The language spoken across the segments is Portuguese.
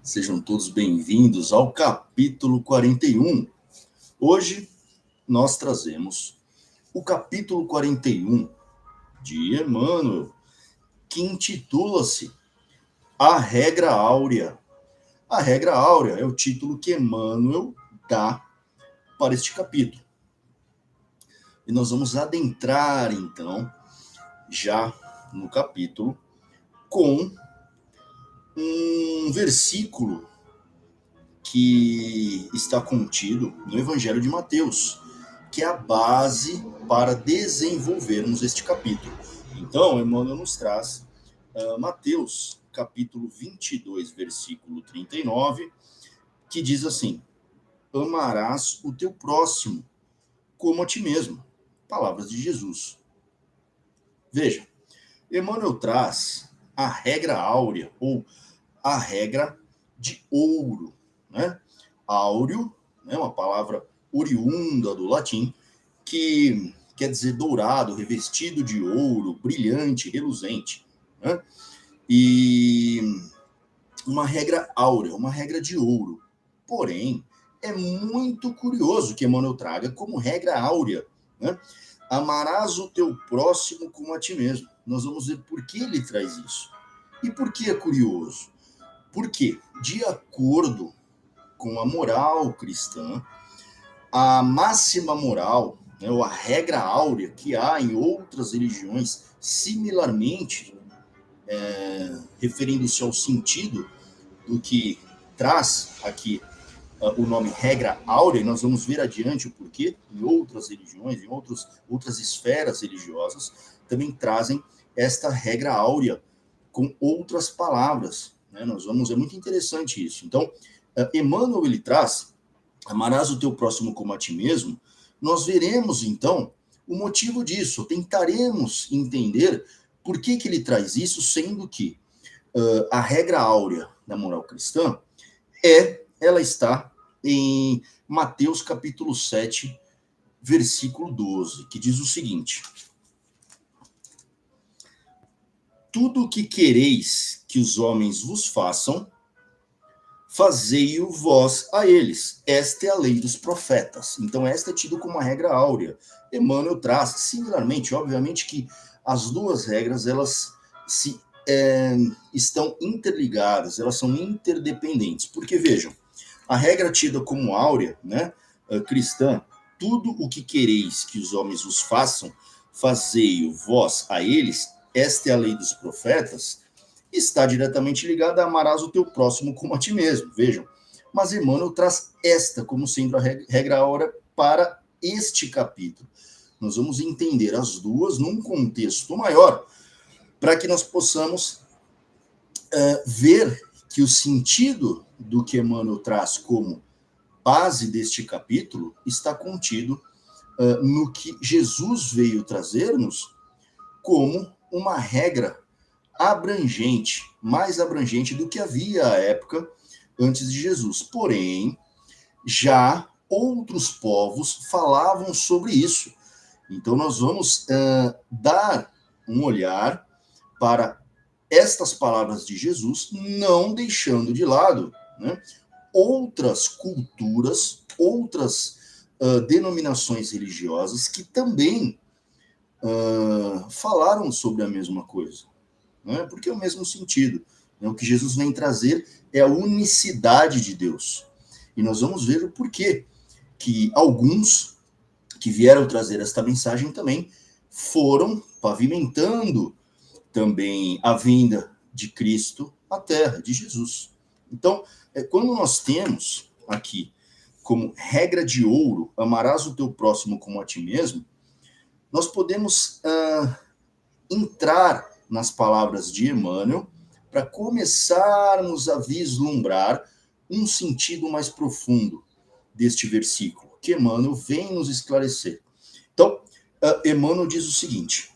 Sejam todos bem-vindos ao capítulo 41. Hoje nós trazemos o capítulo 41 de Emmanuel, que intitula-se A Regra Áurea. A Regra Áurea é o título que Emmanuel dá para este capítulo. E nós vamos adentrar, então, já no capítulo, com um versículo que está contido no Evangelho de Mateus, que é a base para desenvolvermos este capítulo. Então, Emmanuel nos traz Mateus, capítulo 22, versículo 39, que diz assim: amarás o teu próximo como a ti mesmo. Palavras de Jesus. Veja, Emmanuel traz a regra áurea, ou a regra de ouro, né? Áureo, né, uma palavra oriunda do latim, que quer dizer dourado, revestido de ouro, brilhante, reluzente, né? E uma regra áurea, uma regra de ouro. Porém, é muito curioso que Emmanuel traga como regra áurea, né? Amarás o teu próximo como a ti mesmo. Nós vamos ver por que ele traz isso. E por que é curioso? Porque, de acordo com a moral cristã, a máxima moral, né, ou a regra áurea que há em outras religiões, similarmente, referindo-se ao sentido do que traz aqui o nome regra áurea, e nós vamos ver adiante o porquê, em outras religiões, em outras esferas religiosas, também trazem esta regra áurea com outras palavras. Né? É muito interessante isso. Então, Emmanuel ele traz, amarás o teu próximo como a ti mesmo. Nós veremos, então, o motivo disso, tentaremos entender por que ele traz isso, sendo que a regra áurea da moral cristã ela está em Mateus capítulo 7, versículo 12, que diz o seguinte: tudo o que quereis que os homens vos façam, fazei-o vós a eles. Esta é a lei dos profetas. Então, esta é tida como uma regra áurea. Emmanuel traz, similarmente, obviamente que as duas regras, elas estão interligadas, elas são interdependentes. Porque, vejam, a regra tida como áurea, né, cristã, tudo o que quereis que os homens vos façam, fazei-o vós a eles, esta é a lei dos profetas, está diretamente ligada a amarás o teu próximo como a ti mesmo. Vejam, mas Emmanuel traz esta como sendo a regra áurea para este capítulo. Nós vamos entender as duas num contexto maior, para que nós possamos ver que o sentido do que Emmanuel traz como base deste capítulo está contido no que Jesus veio trazer-nos como uma regra abrangente, mais abrangente do que havia à época antes de Jesus. Porém, já outros povos falavam sobre isso. Então, nós vamos dar um olhar para estas palavras de Jesus, não deixando de lado, né, outras culturas, outras denominações religiosas que também falaram sobre a mesma coisa, né, porque é o mesmo sentido. Né, o que Jesus vem trazer é a unicidade de Deus. E nós vamos ver o porquê que alguns que vieram trazer esta mensagem também foram pavimentando também a vinda de Cristo à Terra, de Jesus. Então, quando nós temos aqui como regra de ouro, amarás o teu próximo como a ti mesmo, nós podemos entrar nas palavras de Emmanuel para começarmos a vislumbrar um sentido mais profundo deste versículo, que Emmanuel vem nos esclarecer. Então, Emmanuel diz o seguinte: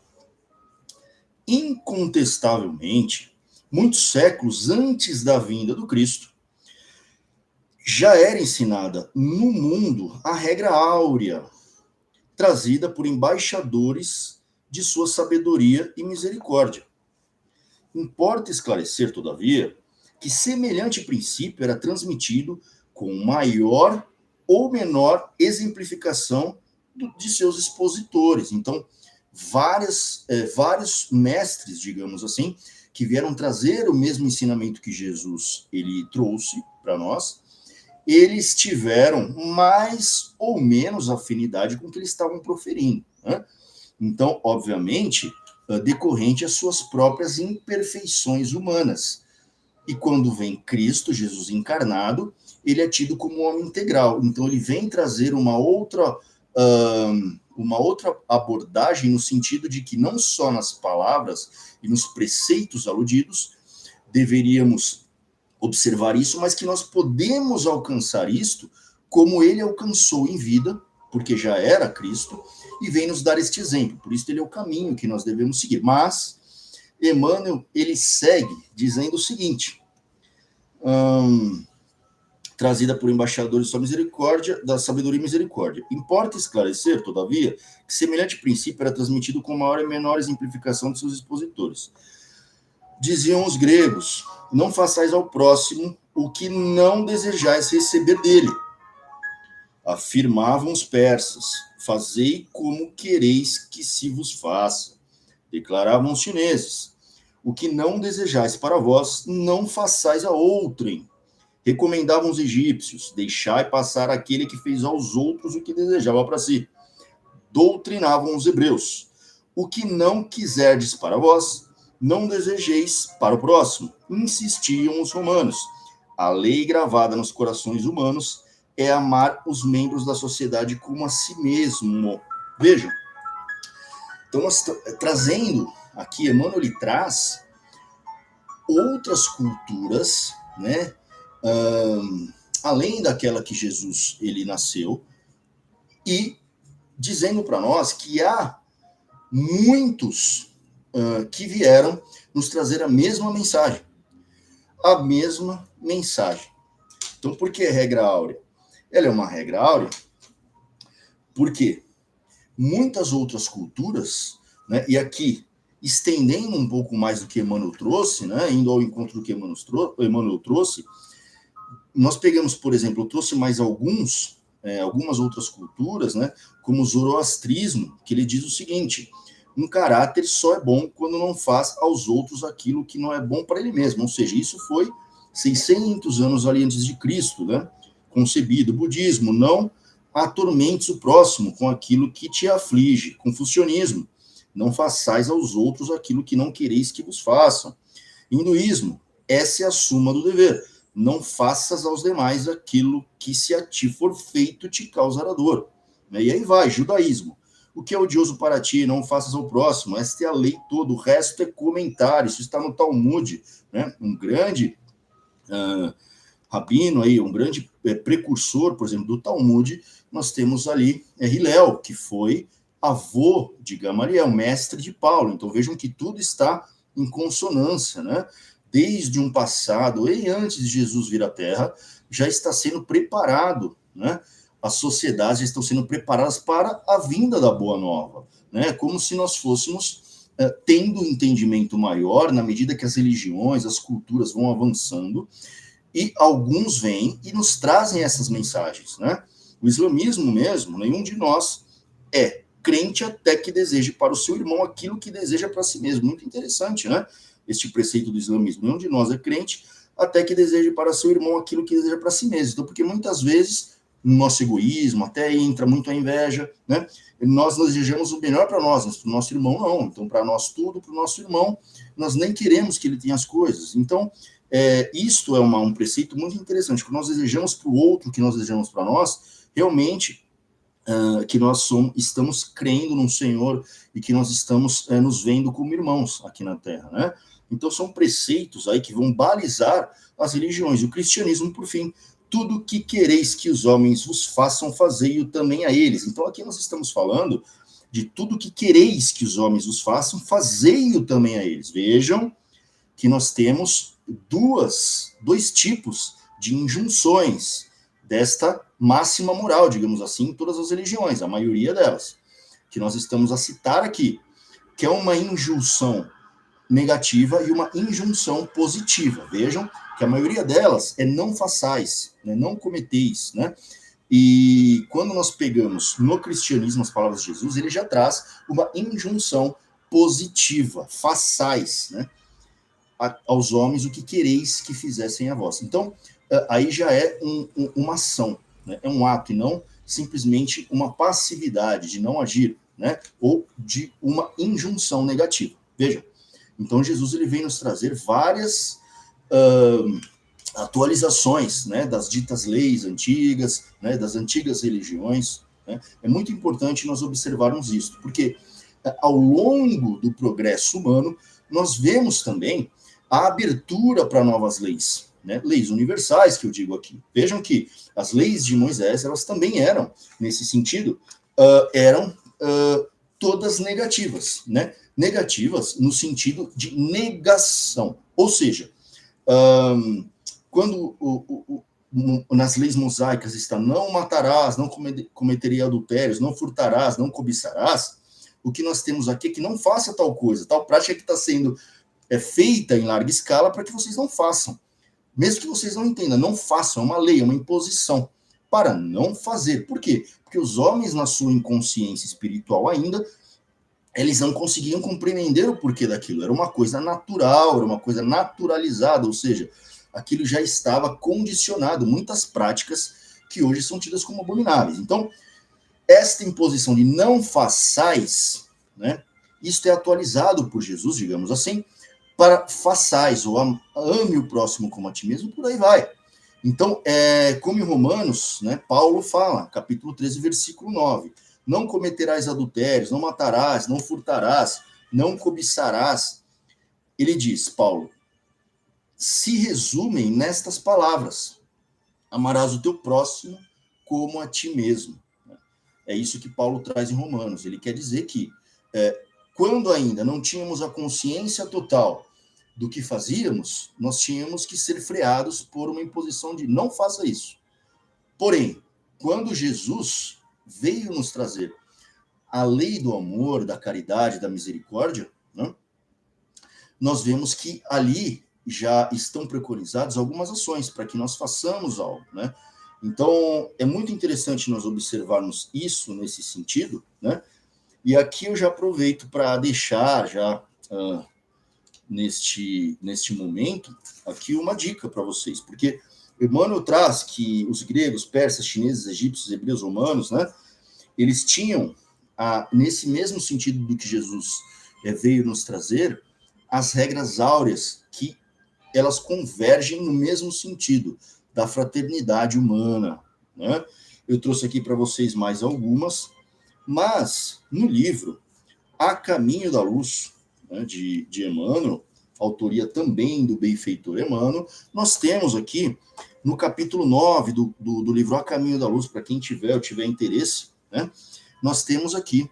incontestavelmente, muitos séculos antes da vinda do Cristo, já era ensinada no mundo a regra áurea, trazida por embaixadores de sua sabedoria e misericórdia. Importa esclarecer, todavia, que semelhante princípio era transmitido com maior ou menor exemplificação de seus expositores. Então, vários mestres, digamos assim, que vieram trazer o mesmo ensinamento que Jesus ele trouxe para nós, eles tiveram mais ou menos afinidade com o que eles estavam proferindo, né? Então, obviamente, decorrente às suas próprias imperfeições humanas. E quando vem Cristo, Jesus encarnado, ele é tido como um homem integral. Então, ele vem trazer uma outra abordagem no sentido de que não só nas palavras e nos preceitos aludidos deveríamos observar isso, mas que nós podemos alcançar isto como ele alcançou em vida, porque já era Cristo, e vem nos dar este exemplo. Por isso ele é o caminho que nós devemos seguir. Mas Emmanuel, ele segue dizendo o seguinte, trazida por embaixadores da misericórdia, da sabedoria e misericórdia. Importa esclarecer, todavia, que semelhante princípio era transmitido com maior e menor exemplificação de seus expositores. Diziam os gregos, não façais ao próximo o que não desejais receber dele. Afirmavam os persas, fazei como quereis que se vos faça. Declaravam os chineses, o que não desejais para vós, não façais a outrem. Recomendavam os egípcios, deixai passar aquele que fez aos outros o que desejava para si. Doutrinavam os hebreus, o que não quiserdes para vós, não desejeis para o próximo. Insistiam os romanos. A lei gravada nos corações humanos é amar os membros da sociedade como a si mesmo. Vejam. Então, nós trazendo aqui, Emmanuel ele traz outras culturas, né? Além daquela que Jesus ele nasceu, e dizendo para nós que há muitos que vieram nos trazer a mesma mensagem. A mesma mensagem. Então, por que regra áurea? Ela é uma regra áurea porque muitas outras culturas, né, e aqui estendendo um pouco mais do que Emmanuel trouxe, né, indo ao encontro do que Emmanuel trouxe, nós pegamos, por exemplo, eu trouxe mais algumas outras culturas, né, como o zoroastrismo, que ele diz o seguinte: um caráter só é bom quando não faz aos outros aquilo que não é bom para ele mesmo. Ou seja, isso foi 600 anos ali antes de Cristo, né, concebido. O budismo, não atormentes o próximo com aquilo que te aflige. Confucionismo, não façais aos outros aquilo que não quereis que vos façam. Hinduísmo, essa é a suma do dever. Não faças aos demais aquilo que se a ti for feito te causará dor. E aí vai, judaísmo. O que é odioso para ti, não faças ao próximo. Esta é a lei toda, o resto é comentário. Isso está no Talmud, né? Um grande rabino aí, um grande precursor, por exemplo, do Talmud, nós temos ali Hillel, que foi avô de Gamaliel, mestre de Paulo. Então vejam que tudo está em consonância, né? Desde um passado, e antes de Jesus vir à Terra, já está sendo preparado, né? As sociedades já estão sendo preparadas para a vinda da Boa Nova, né? Como se nós fôssemos tendo um entendimento maior na medida que as religiões, as culturas vão avançando, e alguns vêm e nos trazem essas mensagens, né? O islamismo mesmo, nenhum de nós é crente até que deseje para o seu irmão aquilo que deseja para si mesmo. Muito interessante, né? Este preceito do islamismo. Nenhum de nós é crente até que deseje para seu irmão aquilo que deseja para si mesmo. Então, porque muitas vezes, no nosso egoísmo, até entra muito a inveja, né? Nós desejamos o melhor para nós, mas para o nosso irmão não. Então, para nós tudo, para o nosso irmão, nós nem queremos que ele tenha as coisas. Então, isto é um preceito muito interessante. Quando nós desejamos para o outro o que nós desejamos para nós, realmente que nós estamos crendo no Senhor e que nós estamos nos vendo como irmãos aqui na Terra, né? Então são preceitos aí que vão balizar as religiões. O cristianismo, por fim, tudo que quereis que os homens vos façam, fazei-o também a eles. Então aqui nós estamos falando de tudo que quereis que os homens vos façam, fazei-o também a eles. Vejam que nós temos dois tipos de injunções desta máxima moral, digamos assim, em todas as religiões, a maioria delas, que nós estamos a citar aqui, que é uma injunção negativa e uma injunção positiva. Vejam que a maioria delas é não façais, né? Não cometeis, né? E quando nós pegamos no cristianismo as palavras de Jesus, ele já traz uma injunção positiva, façais, né? Aos homens o que quereis que fizessem a vós. Então, aí já é uma ação, né? É um ato e não simplesmente uma passividade de não agir, né? Ou de uma injunção negativa. Veja, então Jesus ele vem nos trazer várias atualizações, né, das ditas leis antigas, né, das antigas religiões, né? É muito importante nós observarmos isso, porque ao longo do progresso humano nós vemos também a abertura para novas leis, né? Leis universais que eu digo aqui. Vejam que as leis de Moisés elas também eram nesse sentido eram todas negativas, né? Negativas no sentido de negação, ou seja, quando nas leis mosaicas está não matarás, não cometeria adultérios, não furtarás, não cobiçarás, o que nós temos aqui é que não faça tal coisa, tal prática que está sendo feita em larga escala para que vocês não façam. Mesmo que vocês não entendam, não façam, é uma lei, é uma imposição para não fazer. Por quê? Porque os homens, na sua inconsciência espiritual ainda, eles não conseguiam compreender o porquê daquilo. Era uma coisa natural, era uma coisa naturalizada, ou seja, aquilo já estava condicionado, muitas práticas que hoje são tidas como abomináveis. Então, esta imposição de não façais, né, isto é atualizado por Jesus, digamos assim, para façais, ou ame o próximo como a ti mesmo, por aí vai. Então, como em Romanos, né, Paulo fala, capítulo 13, versículo 9, não cometerás adultérios, não matarás, não furtarás, não cobiçarás. Ele diz, Paulo, se resumem nestas palavras, amarás o teu próximo como a ti mesmo. É isso que Paulo traz em Romanos. Ele quer dizer que quando ainda não tínhamos a consciência total do que fazíamos, nós tínhamos que ser freados por uma imposição de não faça isso. Porém, quando Jesus veio nos trazer a lei do amor, da caridade, da misericórdia, né, nós vemos que ali já estão preconizadas algumas ações para que nós façamos algo, né? Então, é muito interessante nós observarmos isso nesse sentido, né? E aqui eu já aproveito para deixar já neste momento aqui uma dica para vocês, porque Emmanuel traz que os gregos, persas, chineses, egípcios, hebreus, romanos, né, eles tinham, nesse mesmo sentido do que Jesus veio nos trazer, as regras áureas, que elas convergem no mesmo sentido da fraternidade humana, né? Eu trouxe aqui para vocês mais algumas, mas no livro A Caminho da Luz, né, de Emmanuel, autoria também do benfeitor Emmanuel, nós temos aqui no capítulo 9 do livro A Caminho da Luz, para quem tiver interesse, né, nós temos aqui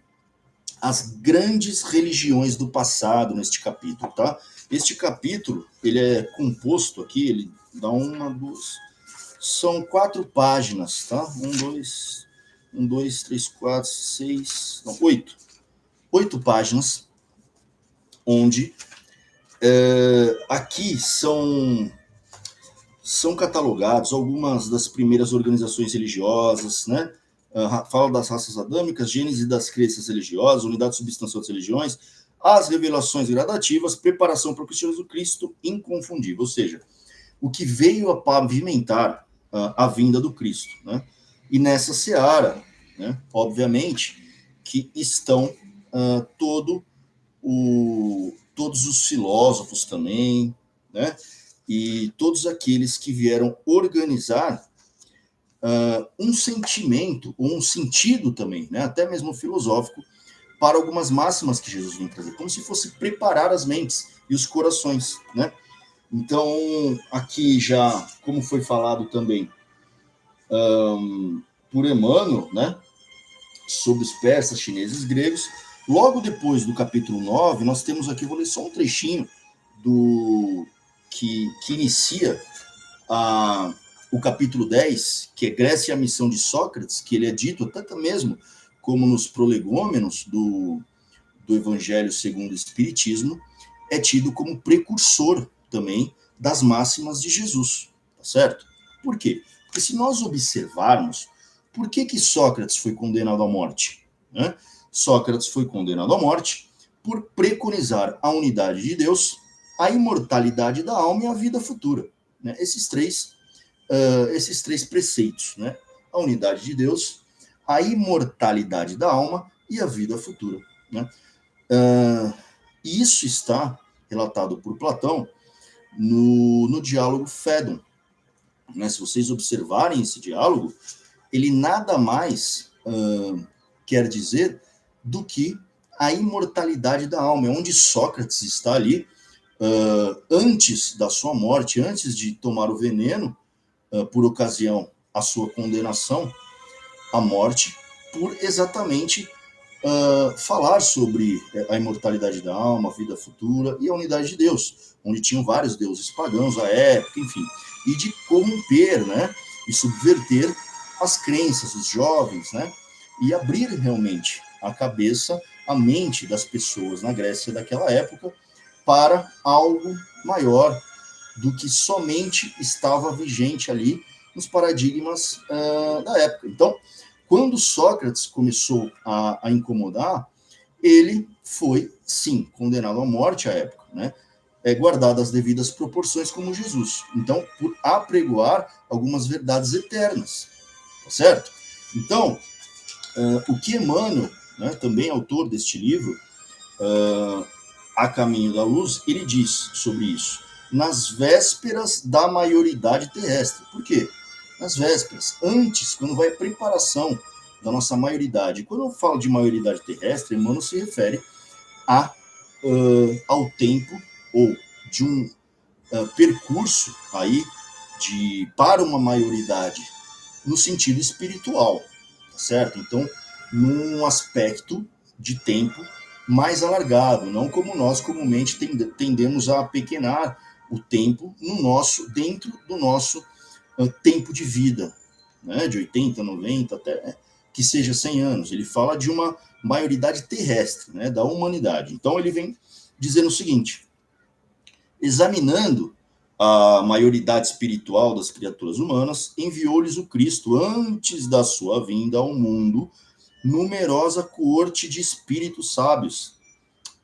as grandes religiões do passado neste capítulo, tá? Este capítulo, ele é composto aqui, ele dá são 4 páginas, tá? 8 páginas, onde aqui são catalogados algumas das primeiras organizações religiosas, né? Fala das raças adâmicas, gênese das crenças religiosas, unidade substancial das religiões, as revelações gradativas, preparação para o cristianismo, Cristo inconfundível, ou seja, o que veio a pavimentar a vinda do Cristo, né? E nessa seara, né, obviamente, que estão todos os filósofos também, né? E todos aqueles que vieram organizar um sentimento, ou um sentido também, né, até mesmo filosófico, para algumas máximas que Jesus vem trazer, como se fosse preparar as mentes e os corações, né? Então, aqui já, como foi falado também por Emmanuel, né, sobre os persas, chineses, gregos, logo depois do capítulo 9, nós temos aqui, vou ler só um trechinho que inicia o capítulo 10, que é Grécia e a missão de Sócrates, que ele é dito até mesmo como nos prolegômenos do Evangelho segundo o Espiritismo, é tido como precursor também das máximas de Jesus, tá certo? Por quê? Porque se nós observarmos, por que Sócrates foi condenado à morte? Né? Sócrates foi condenado à morte por preconizar a unidade de Deus, a imortalidade da alma e a vida futura. Né? Esses três preceitos, né? A unidade de Deus, a imortalidade da alma e a vida futura. Né? E isso está relatado por Platão no diálogo Fédon. Né? Se vocês observarem esse diálogo, ele nada mais quer dizer do que a imortalidade da alma, é onde Sócrates está ali, antes da sua morte, antes de tomar o veneno, por ocasião a sua condenação à morte, por exatamente falar sobre a imortalidade da alma, a vida futura e a unidade de Deus, onde tinham vários deuses pagãos à época, enfim, e de corromper, né, e subverter as crenças dos jovens, né, e abrir realmente a cabeça, a mente das pessoas na Grécia daquela época para algo maior do que somente estava vigente ali nos paradigmas da época. Então, quando Sócrates começou a incomodar, ele foi, sim, condenado à morte à época, né? Guardado as devidas proporções como Jesus. Então, por apregoar algumas verdades eternas, tá certo? Então, o que Emmanuel, né, também autor deste livro, A Caminho da Luz, ele diz sobre isso. Nas vésperas da maioridade terrestre. Por quê? Nas vésperas, antes, quando vai a preparação da nossa maioridade. Quando eu falo de maioridade terrestre, Emmanuel se refere ao tempo ou de um percurso aí para uma maioridade no sentido espiritual, tá certo? Então, num aspecto de tempo mais alargado, não como nós comumente tendemos a pequenar o tempo dentro do nosso tempo de vida, né, de 80, 90, até que seja 100 anos. Ele fala de uma maioridade terrestre, né, da humanidade. Então ele vem dizendo o seguinte: examinando a maioridade espiritual das criaturas humanas, enviou-lhes o Cristo antes da sua vinda ao mundo numerosa coorte de espíritos sábios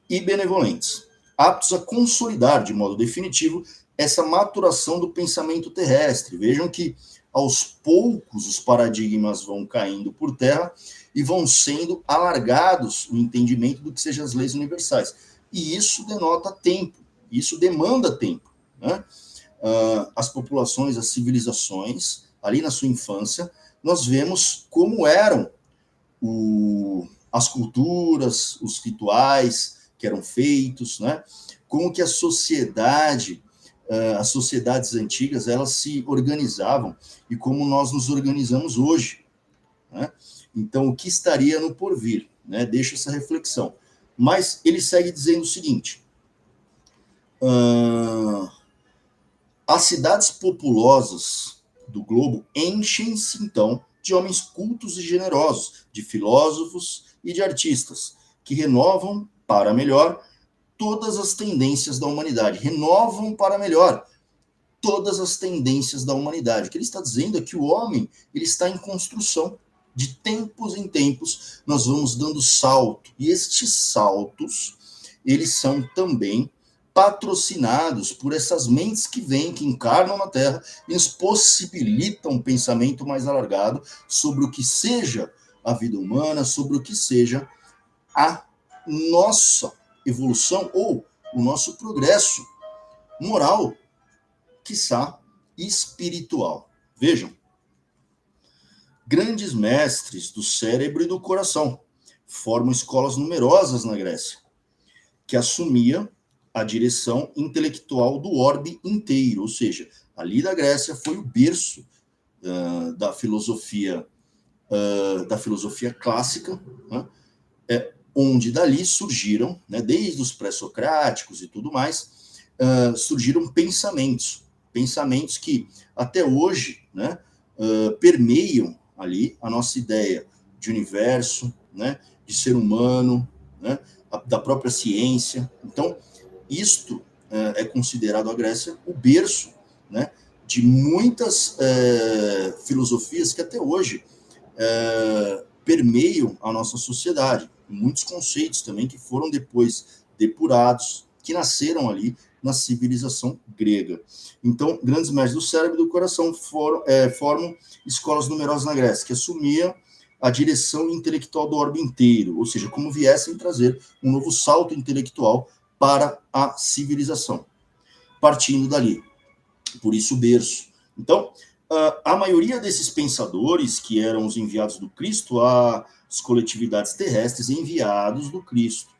e benevolentes, aptos a consolidar de modo definitivo essa maturação do pensamento terrestre. Vejam que aos poucos os paradigmas vão caindo por terra e vão sendo alargados o entendimento do que sejam as leis universais. E isso denota tempo, isso demanda tempo. Né? As populações, as civilizações, ali na sua infância, nós vemos como eram as culturas, os rituais que eram feitos, né? Como que a sociedade, as sociedades antigas, elas se organizavam e como nós nos organizamos hoje, né? Então, o que estaria no porvir, né? Deixa essa reflexão. Mas ele segue dizendo o seguinte: as cidades populosas do globo enchem-se, então, de homens cultos e generosos, de filósofos e de artistas, que renovam para melhor todas as tendências da humanidade. Renovam para melhor todas as tendências da humanidade. O que ele está dizendo é que o homem ele está em construção. De tempos em tempos, nós vamos dando salto. E estes saltos, eles são também patrocinados por essas mentes que vêm, que encarnam na Terra e nos possibilitam um pensamento mais alargado sobre o que seja a vida humana, sobre o que seja a nossa evolução ou o nosso progresso moral, quiçá espiritual. Vejam, grandes mestres do cérebro e do coração formam escolas numerosas na Grécia, que assumia a direção intelectual do orbe inteiro, ou seja, ali da Grécia foi o berço da filosofia clássica, né? Onde dali surgiram, né, desde os pré-socráticos e tudo mais, surgiram pensamentos que até hoje, né, permeiam ali a nossa ideia de universo, né, de ser humano, né, da própria ciência. Então, isto é considerado a Grécia o berço, né, de muitas filosofias que até hoje permeiam a nossa sociedade. Muitos conceitos também que foram depois depurados, que nasceram ali na civilização grega. Então, grandes mestres do cérebro e do coração formam escolas numerosas na Grécia, que assumiam a direção intelectual do orbe inteiro, ou seja, como viessem trazer um novo salto intelectual para a civilização, partindo dali. Por isso, o berço. Então, a maioria desses pensadores, que eram os enviados do Cristo, as coletividades terrestres enviados do Cristo,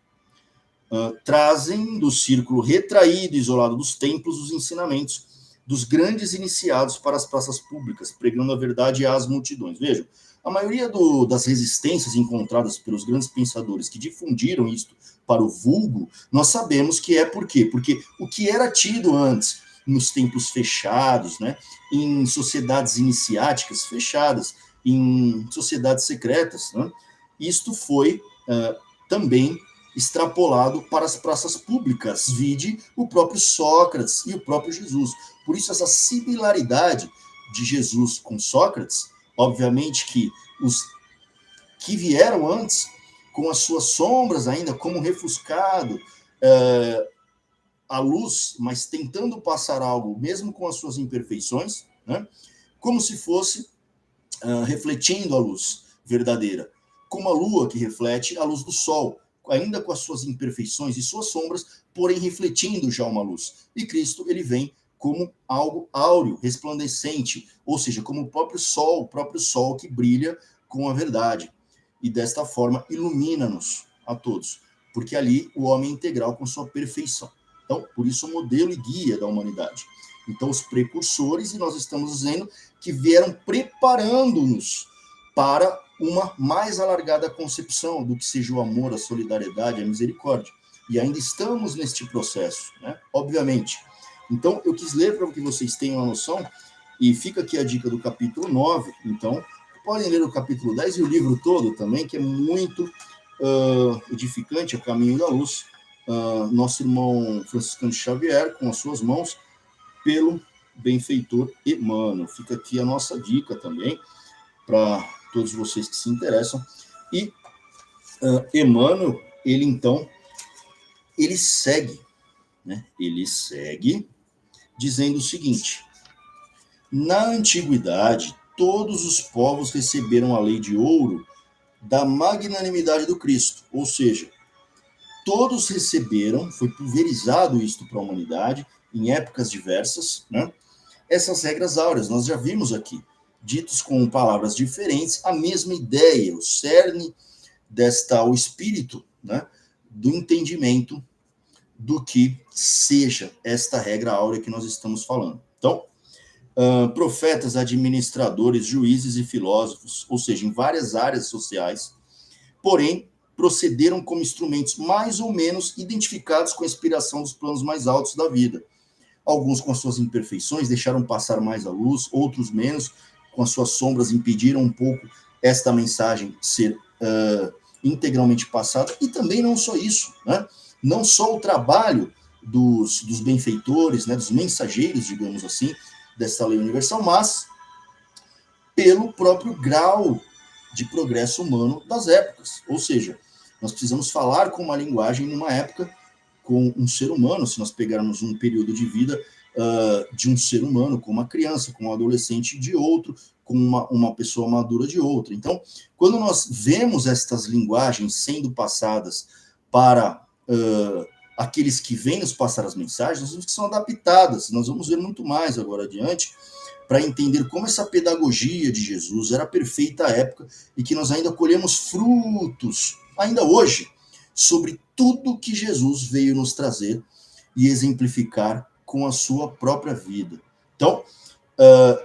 trazem do círculo retraído, isolado dos templos, os ensinamentos dos grandes iniciados para as praças públicas, pregando a verdade às multidões. Vejam, a maioria das resistências encontradas pelos grandes pensadores que difundiram isto para o vulgo, nós sabemos que é por quê? Porque o que era tido antes nos templos fechados, né, em sociedades iniciáticas fechadas, em sociedades secretas, né, isto foi também extrapolado para as praças públicas, vide o próprio Sócrates e o próprio Jesus. Por isso, essa similaridade de Jesus com Sócrates, obviamente que os que vieram antes, com as suas sombras ainda, como refuscado, a luz, mas tentando passar algo, mesmo com as suas imperfeições, né, como se fosse refletindo a luz verdadeira, como a lua que reflete a luz do sol, ainda com as suas imperfeições e suas sombras, porém refletindo já uma luz. E Cristo, ele vem como algo áureo, resplandecente, ou seja, como o próprio sol que brilha com a verdade. E desta forma ilumina-nos a todos, porque ali o homem é integral com sua perfeição. Então, por isso o modelo e guia da humanidade. Então, os precursores, e nós estamos dizendo que vieram preparando-nos para uma mais alargada concepção do que seja o amor, a solidariedade, a misericórdia. E ainda estamos neste processo, né? Obviamente. Então, eu quis ler para que vocês tenham uma noção, e fica aqui a dica do capítulo 9. Então, podem ler o capítulo 10 e o livro todo também, que é muito edificante, o Caminho da Luz. Nosso irmão Franciscano Xavier, com as suas mãos, pelo benfeitor Emmanuel. Fica aqui a nossa dica também, para todos vocês que se interessam. E Emmanuel, ele então, ele segue, né? Ele segue dizendo o seguinte: na antiguidade, todos os povos receberam a lei de ouro da magnanimidade do Cristo, ou seja, todos receberam, foi pulverizado isto para a humanidade, em épocas diversas, né? Essas regras áureas, nós já vimos aqui, ditos com palavras diferentes, a mesma ideia, o cerne o espírito, né, do entendimento do que seja esta regra áurea que nós estamos falando. Então, profetas, administradores, juízes e filósofos, ou seja, em várias áreas sociais, porém, procederam como instrumentos mais ou menos identificados com a inspiração dos planos mais altos da vida. Alguns, com as suas imperfeições, deixaram passar mais a luz, outros menos, com as suas sombras, impediram um pouco esta mensagem ser integralmente passada. E também não só isso, né? Não só o trabalho dos benfeitores, né, dos mensageiros, digamos assim, dessa lei universal, mas pelo próprio grau de progresso humano das épocas. Ou seja, nós precisamos falar com uma linguagem numa época com um ser humano, se nós pegarmos um período de vida de um ser humano, com uma criança, com um adolescente de outro, com uma pessoa madura de outra. Então, quando nós vemos estas linguagens sendo passadas para aqueles que vêm nos passar as mensagens, nós vemos que são adaptadas. Nós vamos ver muito mais agora adiante, para entender como essa pedagogia de Jesus era perfeita à época e que nós ainda colhemos frutos, ainda hoje, sobre tudo que Jesus veio nos trazer e exemplificar com a sua própria vida. Então,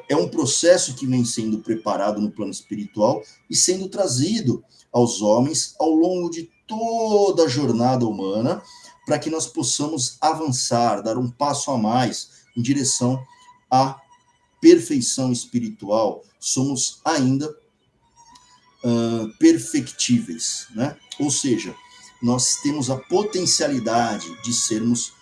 é um processo que vem sendo preparado no plano espiritual e sendo trazido aos homens ao longo de toda a jornada humana, para que nós possamos avançar, dar um passo a mais em direção à perfeição espiritual. Somos ainda perfectíveis, né? Ou seja, nós temos a potencialidade de sermos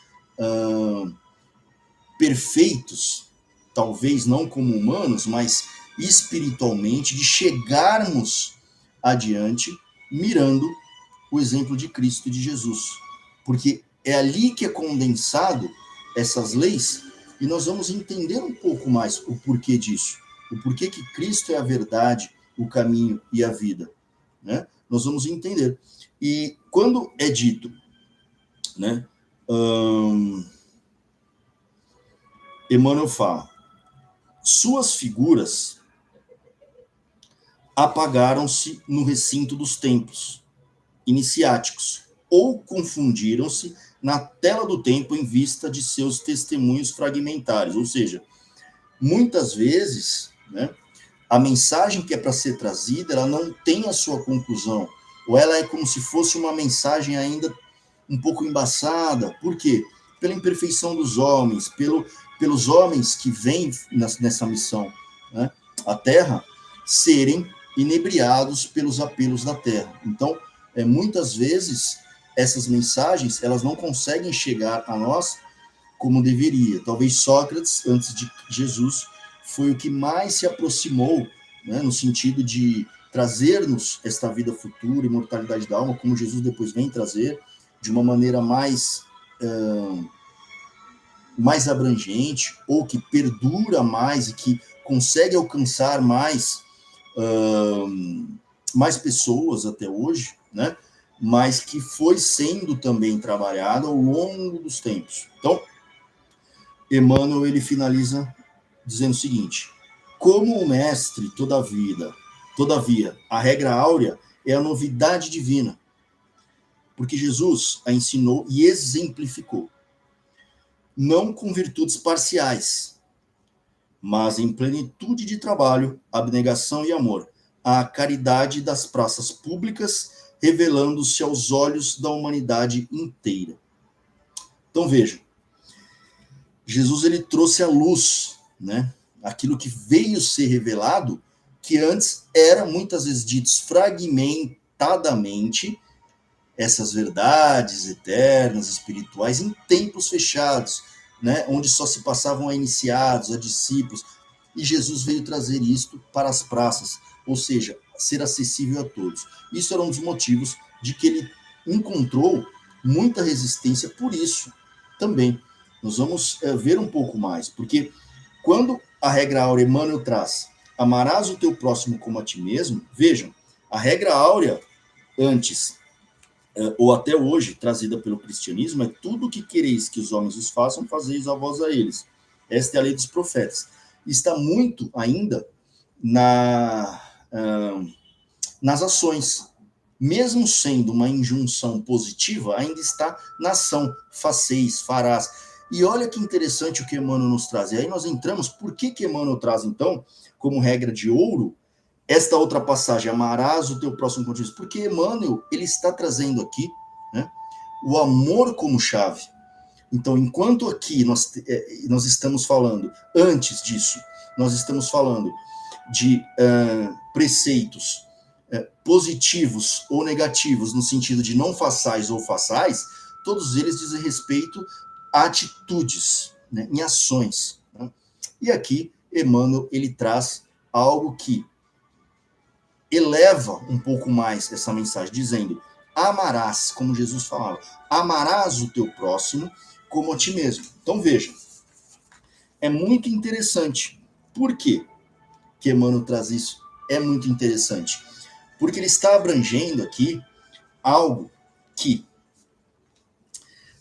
perfeitos, talvez não como humanos, mas espiritualmente, de chegarmos adiante mirando o exemplo de Cristo e de Jesus. Porque é ali que é condensado essas leis e nós vamos entender um pouco mais o porquê disso. O porquê que Cristo é a verdade, o caminho e a vida. Né? Nós vamos entender. E quando é dito, né, Emmanuel fala, suas figuras apagaram-se no recinto dos templos iniciáticos ou confundiram-se na tela do tempo em vista de seus testemunhos fragmentários. Ou seja, muitas vezes, né, a mensagem que é para ser trazida, ela não tem a sua conclusão, ou ela é como se fosse uma mensagem ainda um pouco embaçada. Por quê? Pela imperfeição dos homens, pelos homens que vêm nessa missão, né, a Terra, serem inebriados pelos apelos da Terra. Então, muitas vezes, essas mensagens, elas não conseguem chegar a nós como deveria. Talvez Sócrates, antes de Jesus, foi o que mais se aproximou, né, no sentido de trazer-nos esta vida futura, imortalidade da alma, como Jesus depois vem trazer, de uma maneira mais abrangente, ou que perdura mais e que consegue alcançar mais pessoas até hoje, né? Mas que foi sendo também trabalhado ao longo dos tempos. Então, Emmanuel ele finaliza dizendo o seguinte: como o mestre todavia, a regra áurea é a novidade divina, porque Jesus a ensinou e exemplificou, não com virtudes parciais, mas em plenitude de trabalho, abnegação e amor, a caridade das praças públicas, revelando-se aos olhos da humanidade inteira. Então vejam, Jesus ele trouxe à luz, né, aquilo que veio ser revelado, que antes era muitas vezes dito fragmentadamente, essas verdades eternas, espirituais, em templos fechados, né, onde só se passavam a iniciados, a discípulos, e Jesus veio trazer isto para as praças, ou seja, ser acessível a todos. Isso era um dos motivos de que ele encontrou muita resistência por isso também. Nós vamos ver um pouco mais, porque quando a regra áurea Emmanuel traz, amarás o teu próximo como a ti mesmo, vejam, a regra áurea antes ou até hoje, trazida pelo cristianismo, é tudo o que quereis que os homens os façam, fazeis a vós a eles. Esta é a lei dos profetas. Está muito ainda nas ações. Mesmo sendo uma injunção positiva, ainda está na ação. Faceis, farás. E olha que interessante o que Emmanuel nos traz. E aí nós entramos, por que Emmanuel traz, então, como regra de ouro, esta outra passagem, amarás o teu próximo como ti mesmo? Porque Emmanuel, ele está trazendo aqui, né, o amor como chave. Então, enquanto aqui nós estamos falando, antes disso, nós estamos falando de preceitos positivos ou negativos, no sentido de não façais ou façais, todos eles dizem respeito a atitudes, né, em ações. Né? E aqui, Emmanuel, ele traz algo que eleva um pouco mais essa mensagem, dizendo, amarás, como Jesus falava, amarás o teu próximo como a ti mesmo. Então veja, é muito interessante. Por quê que Emmanuel traz isso? É muito interessante. Porque ele está abrangendo aqui algo que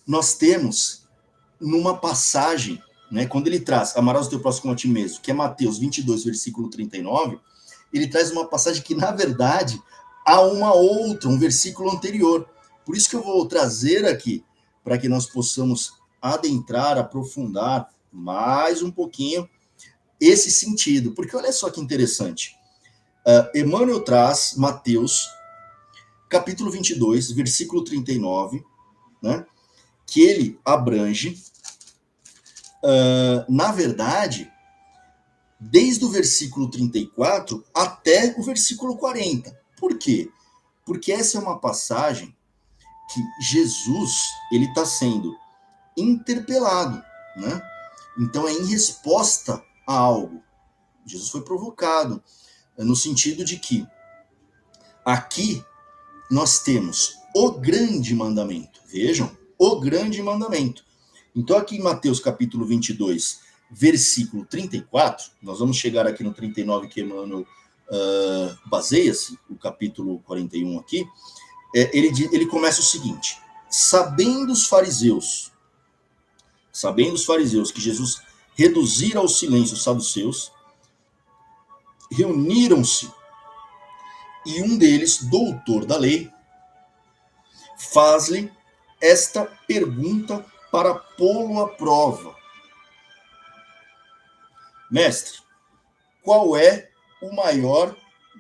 nós temos numa passagem, né, quando ele traz amarás o teu próximo como a ti mesmo, que é Mateus 22, versículo 39, ele traz uma passagem que, na verdade, há uma outra, um versículo anterior. Por isso que eu vou trazer aqui, para que nós possamos adentrar, aprofundar mais um pouquinho esse sentido. Porque olha só que interessante. Emmanuel traz Mateus, capítulo 22, versículo 39, né, que ele abrange, na verdade, desde o versículo 34 até o versículo 40. Por quê? Porque essa é uma passagem que Jesus ele está sendo interpelado, né? Então é em resposta a algo. Jesus foi provocado, no sentido de que aqui nós temos o grande mandamento. Vejam, o grande mandamento. Então aqui em Mateus capítulo 22, versículo 34, nós vamos chegar aqui no 39 que Emmanuel baseia-se, o capítulo 41 aqui, ele começa o seguinte: sabendo os fariseus que Jesus reduzira ao silêncio os saduceus, reuniram-se e um deles, doutor da lei, faz-lhe esta pergunta para pô-lo à prova: mestre, qual é o maior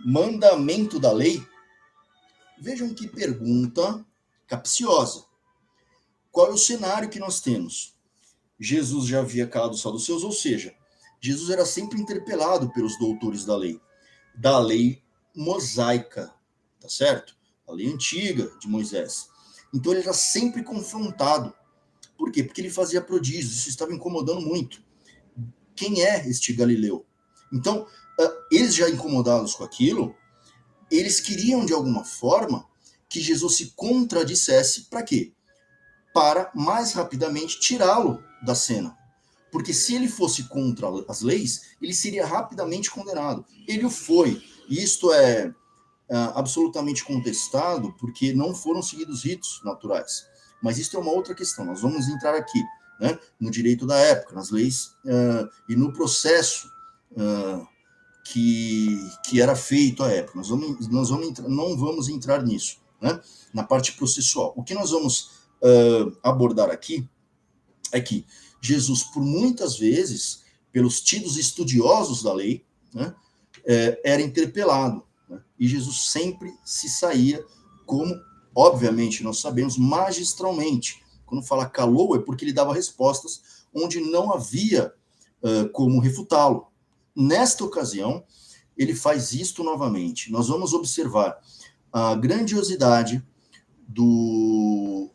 mandamento da lei? Vejam que pergunta capciosa. Qual é o cenário que nós temos? Jesus já havia calado os saduceus, ou seja, Jesus era sempre interpelado pelos doutores da lei mosaica, tá certo? A lei antiga de Moisés. Então ele era sempre confrontado. Por quê? Porque ele fazia prodígios, isso estava incomodando muito. Quem é este Galileu? Então, eles já incomodados com aquilo, eles queriam de alguma forma que Jesus se contradissesse. Para quê? Para mais rapidamente tirá-lo da cena. Porque se ele fosse contra as leis, ele seria rapidamente condenado. Ele o foi. E isto é absolutamente contestado porque não foram seguidos ritos naturais. Mas isso é uma outra questão. Nós vamos entrar aqui, né, no direito da época, nas leis e no processo que era feito à época. Não vamos entrar nisso, né, na parte processual. O que nós vamos abordar aqui é que Jesus, por muitas vezes, pelos tidos estudiosos da lei, né, era interpelado. Né, e Jesus sempre se saía como, obviamente, nós sabemos, magistralmente. Quando fala calou, é porque ele dava respostas onde não havia como refutá-lo. Nesta ocasião, ele faz isto novamente. Nós vamos observar a grandiosidade do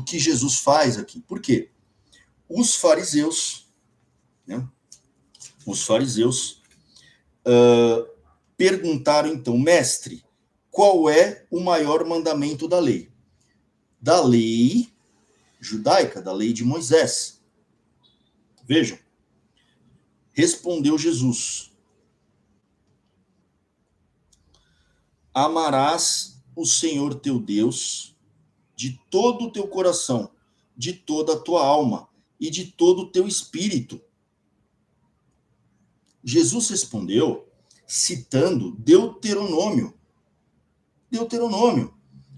que Jesus faz aqui. Por quê? Os fariseus, né, perguntaram então, mestre, qual é o maior mandamento da lei? Da lei judaica, da lei de Moisés. Vejam, respondeu Jesus: amarás o Senhor teu Deus de todo o teu coração, de toda a tua alma e de todo o teu espírito. Jesus respondeu citando Deuteronômio,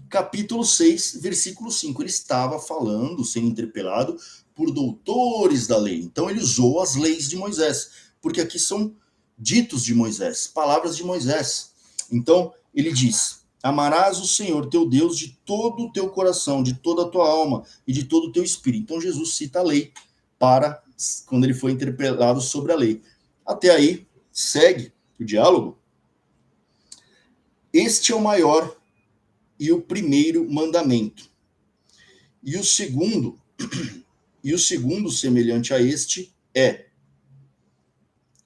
capítulo 6, versículo 5. Ele estava falando, sendo interpelado por doutores da lei. Então ele usou as leis de Moisés, porque aqui são ditos de Moisés, palavras de Moisés. Então ele diz: amarás o Senhor teu Deus de todo o teu coração, de toda a tua alma e de todo o teu espírito. Então Jesus cita a lei para quando ele foi interpelado sobre a lei. Até aí, segue o diálogo. Este é o maior e o primeiro mandamento. E o segundo, semelhante a este, é: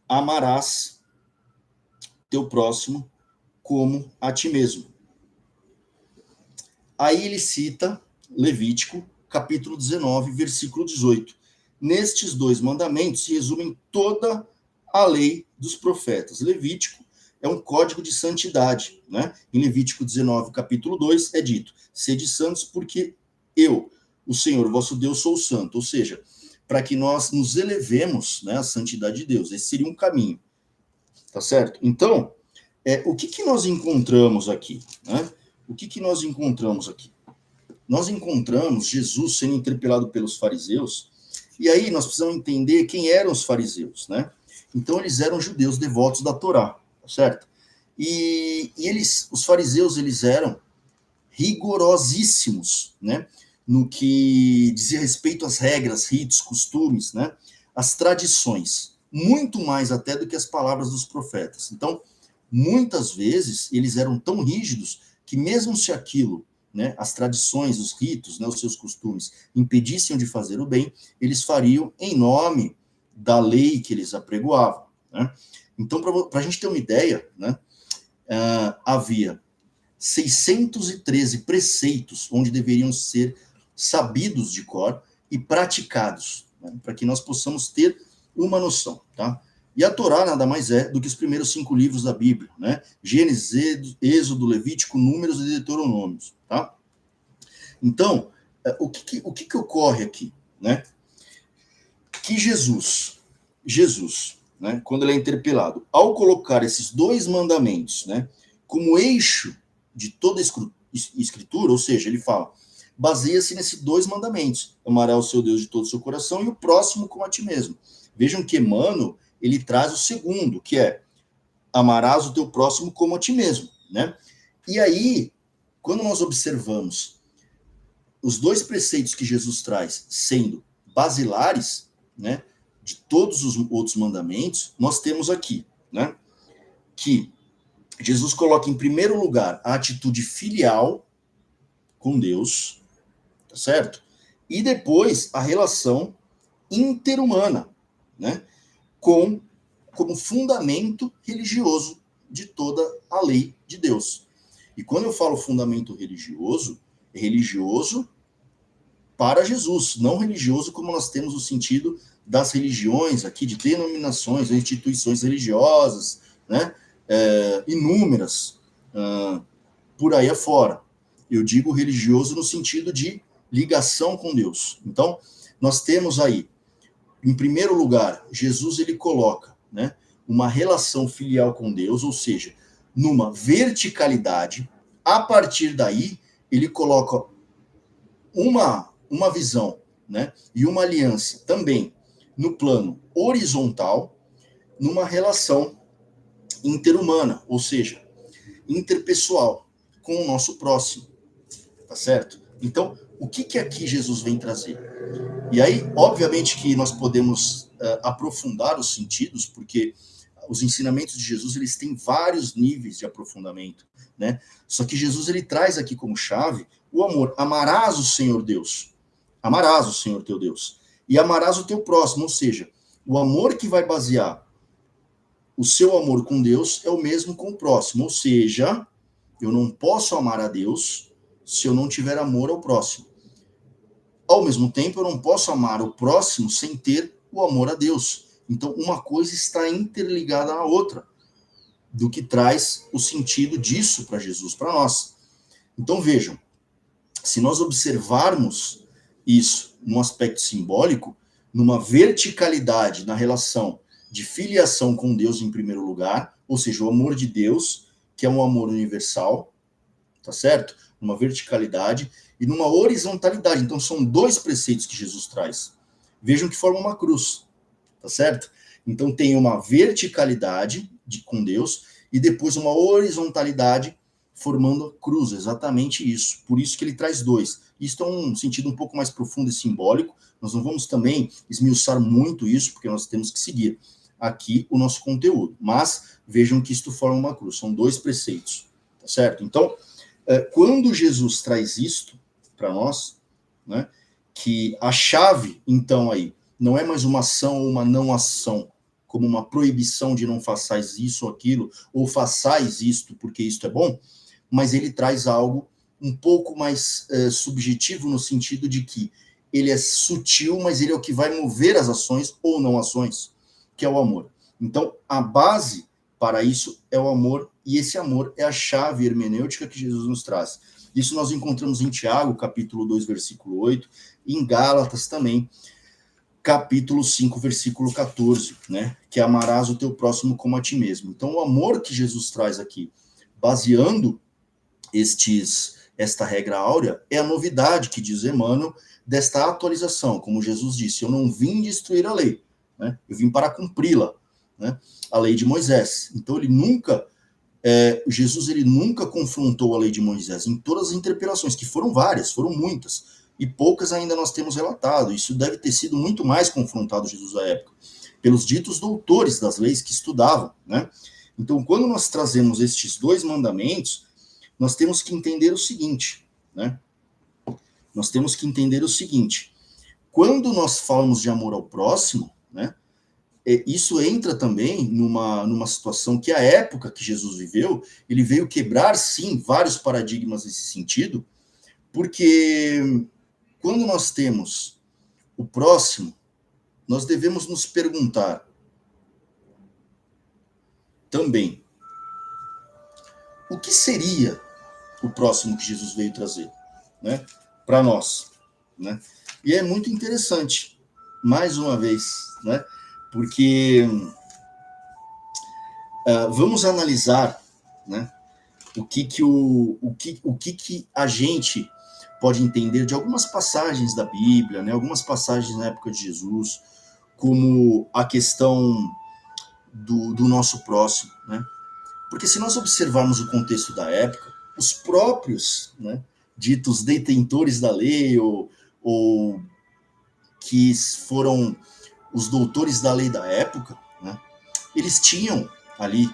amarás teu próximo como a ti mesmo. Aí ele cita Levítico, capítulo 19, versículo 18. Nestes dois mandamentos se resumem toda a lei dos profetas. Levítico é um código de santidade, né? Em Levítico 19, capítulo 2, é dito: sede santos porque eu, o Senhor, vosso Deus, sou santo. Ou seja, para que nós nos elevemos, né, à santidade de Deus. Esse seria um caminho. Tá certo? Então, o que nós encontramos aqui? Né? O que nós encontramos aqui? Nós encontramos Jesus sendo interpelado pelos fariseus, e aí nós precisamos entender quem eram os fariseus, né? Então eles eram judeus devotos da Torá, certo? E os fariseus, eles eram rigorosíssimos, né? No que dizia respeito às regras, ritos, costumes, né? As tradições, muito mais até do que as palavras dos profetas. Então, muitas vezes, eles eram tão rígidos que mesmo se aquilo né, as tradições, os ritos, né, os seus costumes, impedissem de fazer o bem, eles fariam em nome da lei que eles apregoavam. Né? Então, para a gente ter uma ideia, né, havia 613 preceitos onde deveriam ser sabidos de cor e praticados, né, para que nós possamos ter uma noção, tá? E a Torá nada mais é do que os primeiros 5 livros da Bíblia, né? Gênesis, Êxodo, Levítico, Números e Deuteronômios, tá? Então, o que ocorre aqui, né? Que Jesus, né, quando ele é interpelado, ao colocar esses 2 mandamentos, né, como eixo de toda a escritura, ou seja, ele fala, baseia-se nesses 2 mandamentos, amará o seu Deus de todo o seu coração e o próximo como a ti mesmo. Vejam que Emmanuel, ele traz o segundo, que é, amarás o teu próximo como a ti mesmo, né? E aí, quando nós observamos os 2 preceitos que Jesus traz sendo basilares, né, de todos os outros mandamentos, nós temos aqui, né, que Jesus coloca em primeiro lugar a atitude filial com Deus, tá certo? E depois a relação interhumana, né, como fundamento religioso de toda a lei de Deus. E quando eu falo fundamento religioso, é religioso para Jesus, não religioso como nós temos o sentido das religiões aqui, de denominações, instituições religiosas, né, inúmeras, por aí afora. Eu digo religioso no sentido de ligação com Deus. Então, nós temos aí, em primeiro lugar, Jesus ele coloca, né, uma relação filial com Deus, ou seja, numa verticalidade. A partir daí, ele coloca uma visão, né, e uma aliança também no plano horizontal, numa relação interhumana, ou seja, interpessoal, com o nosso próximo, tá certo? Então, o que aqui Jesus vem trazer? E aí, obviamente que nós podemos aprofundar os sentidos, porque os ensinamentos de Jesus, eles têm vários níveis de aprofundamento, né? Só que Jesus, ele traz aqui como chave o amor. Amarás o Senhor Deus. Amarás o Senhor teu Deus. E amarás o teu próximo, ou seja, o amor que vai basear o seu amor com Deus é o mesmo com o próximo, ou seja, eu não posso amar a Deus se eu não tiver amor ao próximo. Ao mesmo tempo, eu não posso amar o próximo sem ter o amor a Deus. Então, uma coisa está interligada à outra, do que traz o sentido disso para Jesus, para nós. Então, vejam, se nós observarmos isso num aspecto simbólico, numa verticalidade na relação de filiação com Deus em primeiro lugar, ou seja, o amor de Deus, que é um amor universal, tá certo? Numa verticalidade e numa horizontalidade. Então, são 2 preceitos que Jesus traz. Vejam que formam uma cruz, tá certo? Então, tem uma verticalidade com Deus e depois uma horizontalidade formando a cruz, exatamente isso. Por isso que ele traz 2. Isso é um sentido um pouco mais profundo e simbólico. Nós não vamos também esmiuçar muito isso, porque nós temos que seguir aqui o nosso conteúdo. Mas vejam que isto forma uma cruz. São 2 preceitos, tá certo? Então, quando Jesus traz isto para nós, né, que a chave, então, aí, não é mais uma ação ou uma não ação, como uma proibição de não façais isso ou aquilo, ou façais isto porque isto é bom, mas ele traz algo um pouco mais subjetivo no sentido de que ele é sutil, mas ele é o que vai mover as ações ou não ações, que é o amor. Então, a base para isso é o amor, e esse amor é a chave hermenêutica que Jesus nos traz. Isso nós encontramos em Tiago, capítulo 2, versículo 8, e em Gálatas também, capítulo 5, versículo 14, né? Que é amarás o teu próximo como a ti mesmo. Então, o amor que Jesus traz aqui, baseando esta regra áurea, é a novidade que diz Emmanuel desta atualização. Como Jesus disse, eu não vim destruir a lei, né? Eu vim para cumpri-la, né? A lei de Moisés. Então, Jesus ele nunca confrontou a lei de Moisés em todas as interpelações, que foram várias, foram muitas, e poucas ainda nós temos relatado. Isso deve ter sido muito mais confrontado Jesus à época, pelos ditos doutores das leis que estudavam, né? Então, quando nós trazemos estes 2 mandamentos, nós temos que entender o seguinte, né? Nós temos que entender o seguinte: quando nós falamos de amor ao próximo, né, isso entra também numa situação que a época que Jesus viveu, ele veio quebrar, sim, vários paradigmas nesse sentido, porque quando nós temos o próximo, nós devemos nos perguntar também o que seria o próximo que Jesus veio trazer, né, para nós, né? E é muito interessante, mais uma vez, né, porque vamos analisar, né, o que a gente pode entender de algumas passagens da Bíblia, né, algumas passagens na época de Jesus, como a questão do nosso próximo, né? Porque se nós observarmos o contexto da época, os próprios, né, ditos detentores da lei ou que foram os doutores da lei da época, né, eles tinham ali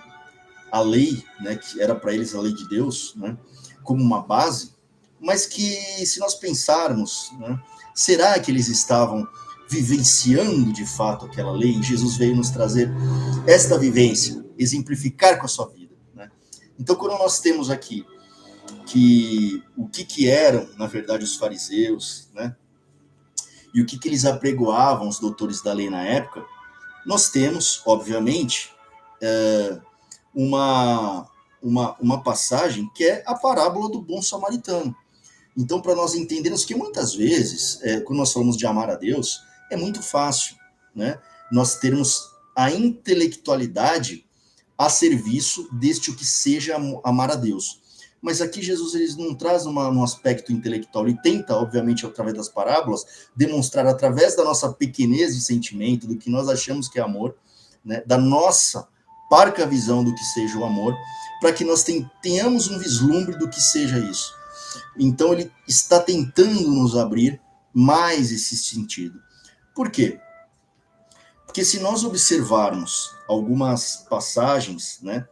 a lei, né, que era para eles a lei de Deus, né, como uma base, mas que se nós pensarmos, né, será que eles estavam vivenciando de fato aquela lei? E Jesus veio nos trazer esta vivência, exemplificar com a sua vida, né? Então, quando nós temos aqui que o que eram, na verdade, os fariseus, né, e o que eles apregoavam, os doutores da lei na época, nós temos, obviamente, uma, uma passagem que é a parábola do bom samaritano. Então, para nós entendermos que muitas vezes, quando nós falamos de amar a Deus, é muito fácil, né, nós termos a intelectualidade a serviço deste o que seja amar a Deus. Mas aqui Jesus ele não traz um aspecto intelectual, ele tenta, obviamente, através das parábolas, demonstrar através da nossa pequenez de sentimento, do que nós achamos que é amor, né, da nossa parca visão do que seja o amor, para que nós tenhamos um vislumbre do que seja isso. Então ele está tentando nos abrir mais esse sentido. Por quê? Porque se nós observarmos algumas passagens, né,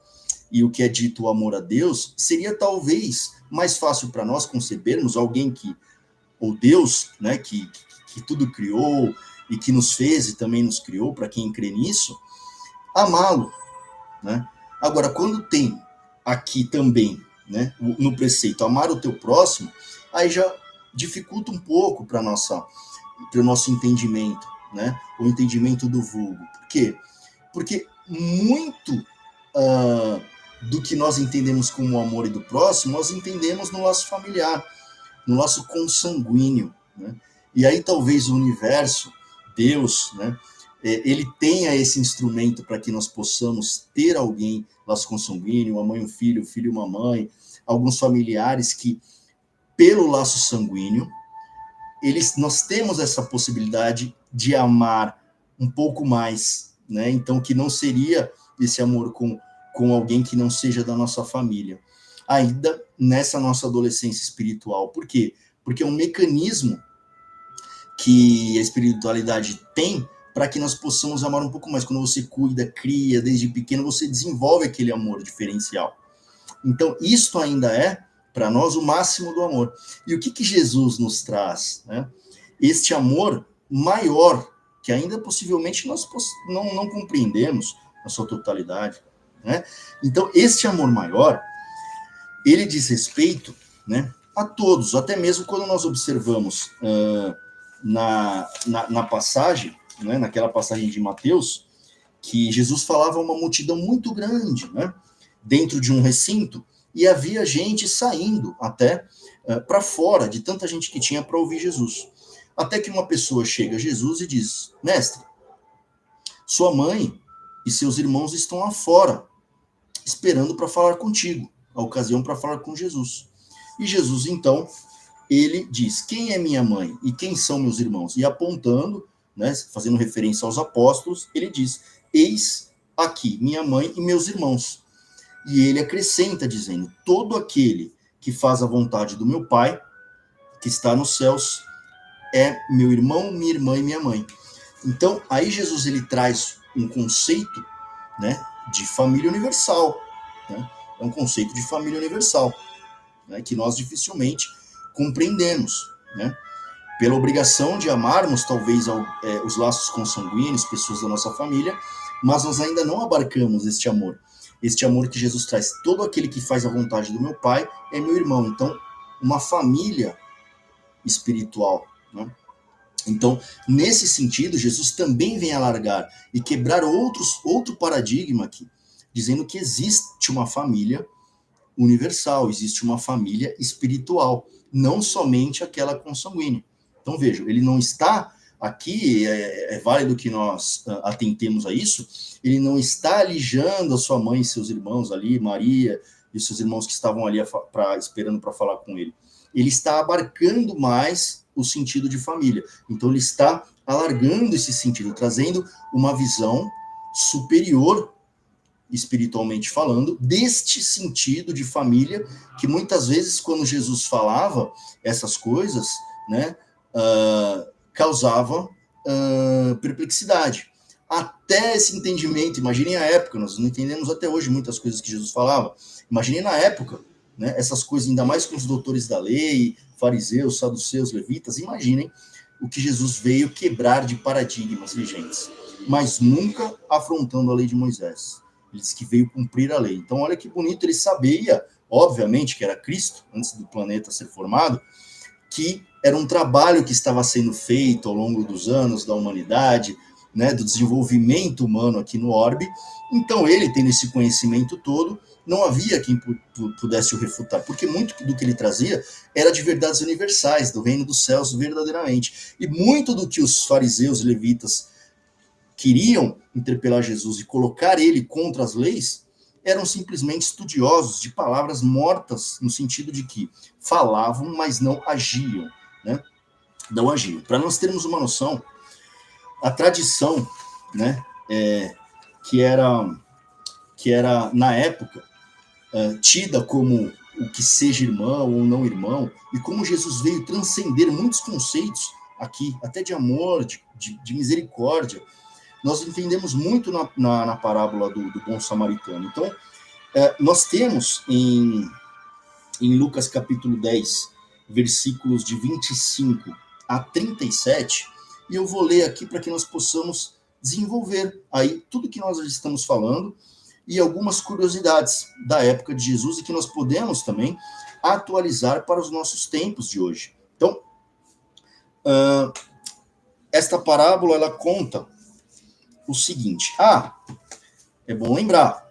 e o que é dito o amor a Deus, seria talvez mais fácil para nós concebermos alguém que, ou Deus, né, que tudo criou e que nos fez e também nos criou, para quem crê nisso, amá-lo, né? Agora, quando tem aqui também, né, no preceito, amar o teu próximo, aí já dificulta um pouco para o nosso entendimento, né? O entendimento do vulgo. Por quê? Porque muito do que nós entendemos como o amor e do próximo, nós entendemos no laço familiar, no laço consanguíneo, né? E aí talvez o universo, Deus, né, ele tenha esse instrumento para que nós possamos ter alguém, laço consanguíneo, uma mãe, um filho, uma mãe, alguns familiares que, pelo laço sanguíneo, nós temos essa possibilidade de amar um pouco mais, né? Então, que não seria esse amor com alguém que não seja da nossa família. Ainda nessa nossa adolescência espiritual. Por quê? Porque é um mecanismo que a espiritualidade tem para que nós possamos amar um pouco mais. Quando você cuida, cria, desde pequeno, você desenvolve aquele amor diferencial. Então, isto ainda é, para nós, o máximo do amor. E o que Jesus nos traz? Né? Este amor maior, que ainda possivelmente nós não compreendemos na sua totalidade. Né? Então, este amor maior, ele diz respeito, né, a todos, até mesmo quando nós observamos na passagem, né, naquela passagem de Mateus, que Jesus falava a uma multidão muito grande, né, dentro de um recinto, e havia gente saindo até para fora, de tanta gente que tinha para ouvir Jesus. Até que uma pessoa chega a Jesus e diz: Mestre, sua mãe e seus irmãos estão lá fora, esperando para falar contigo, a ocasião para falar com Jesus. E Jesus, então, ele diz: quem é minha mãe e quem são meus irmãos? E apontando, né, fazendo referência aos apóstolos, ele diz: eis aqui minha mãe e meus irmãos. E ele acrescenta dizendo: todo aquele que faz a vontade do meu Pai, que está nos céus, é meu irmão, minha irmã e minha mãe. Então, aí Jesus ele traz um conceito, né, de família universal. Né? É um conceito de família universal, né, que nós dificilmente compreendemos, né? Pela obrigação de amarmos, talvez, os laços consanguíneos, pessoas da nossa família, mas nós ainda não abarcamos este amor que Jesus traz. Todo aquele que faz a vontade do meu Pai é meu irmão. Então, uma família espiritual, né? Então, nesse sentido, Jesus também vem alargar e quebrar outro paradigma aqui, dizendo que existe uma família universal, existe uma família espiritual, não somente aquela consanguínea. Então, vejam, ele não está aqui, é válido que nós atentemos a isso, ele não está alijando a sua mãe e seus irmãos ali, Maria e seus irmãos que estavam ali esperando para falar com ele. Ele está abarcando mais o sentido de família. Então, ele está alargando esse sentido, trazendo uma visão superior, espiritualmente falando, deste sentido de família, que muitas vezes, quando Jesus falava essas coisas, né, causava perplexidade. Até esse entendimento, imaginem a época, nós não entendemos até hoje muitas coisas que Jesus falava. Imaginem na época, né, essas coisas, ainda mais com os doutores da lei, fariseus, saduceus, levitas, imaginem o que Jesus veio quebrar de paradigmas vigentes, mas nunca afrontando a lei de Moisés. Ele disse que veio cumprir a lei. Então, olha que bonito, ele sabia, obviamente, que era Cristo, antes do planeta ser formado, que era um trabalho que estava sendo feito ao longo dos anos da humanidade, né, do desenvolvimento humano aqui no orbe. Então, ele, tendo esse conhecimento todo, não havia quem pudesse o refutar, porque muito do que ele trazia era de verdades universais, do reino dos céus verdadeiramente. E muito do que os fariseus e levitas queriam interpelar Jesus e colocar ele contra as leis eram simplesmente estudiosos de palavras mortas, no sentido de que falavam, mas não agiam, né? Não agiam. Para nós termos uma noção, a tradição, né, que era na época tida como o que seja irmão ou não irmão, e como Jesus veio transcender muitos conceitos aqui, até de amor, de misericórdia, nós entendemos muito na parábola do bom samaritano. Então, nós temos em Lucas capítulo 10, versículos de 25 a 37, e eu vou ler aqui para que nós possamos desenvolver aí tudo que nós estamos falando e algumas curiosidades da época de Jesus e que nós podemos também atualizar para os nossos tempos de hoje. Então, esta parábola, ela conta o seguinte. É bom lembrar,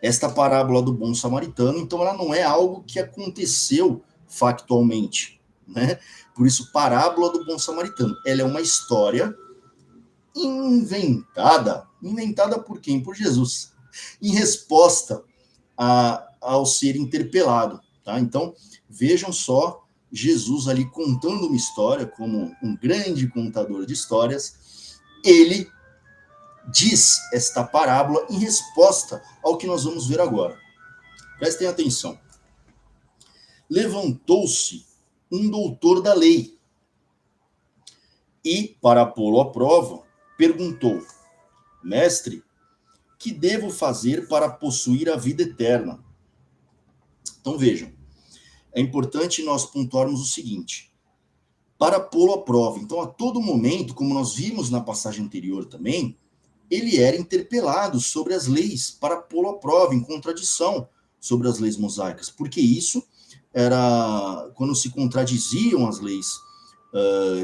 esta parábola do bom samaritano, então ela não é algo que aconteceu factualmente, né? Por isso, parábola do bom samaritano. Ela é uma história inventada por quem? Por Jesus, em resposta ao ser interpelado, tá? Então, vejam só, Jesus ali contando uma história, como um grande contador de histórias, ele diz esta parábola em resposta ao que nós vamos ver agora. Prestem atenção. Levantou-se um doutor da lei e, para pô-lo à prova, perguntou: Mestre, que devo fazer para possuir a vida eterna? Então vejam, é importante nós pontuarmos o seguinte: para pô-lo à prova. Então, a todo momento, como nós vimos na passagem anterior também, ele era interpelado sobre as leis para pô-lo à prova, em contradição sobre as leis mosaicas, porque isso era, quando se contradiziam as leis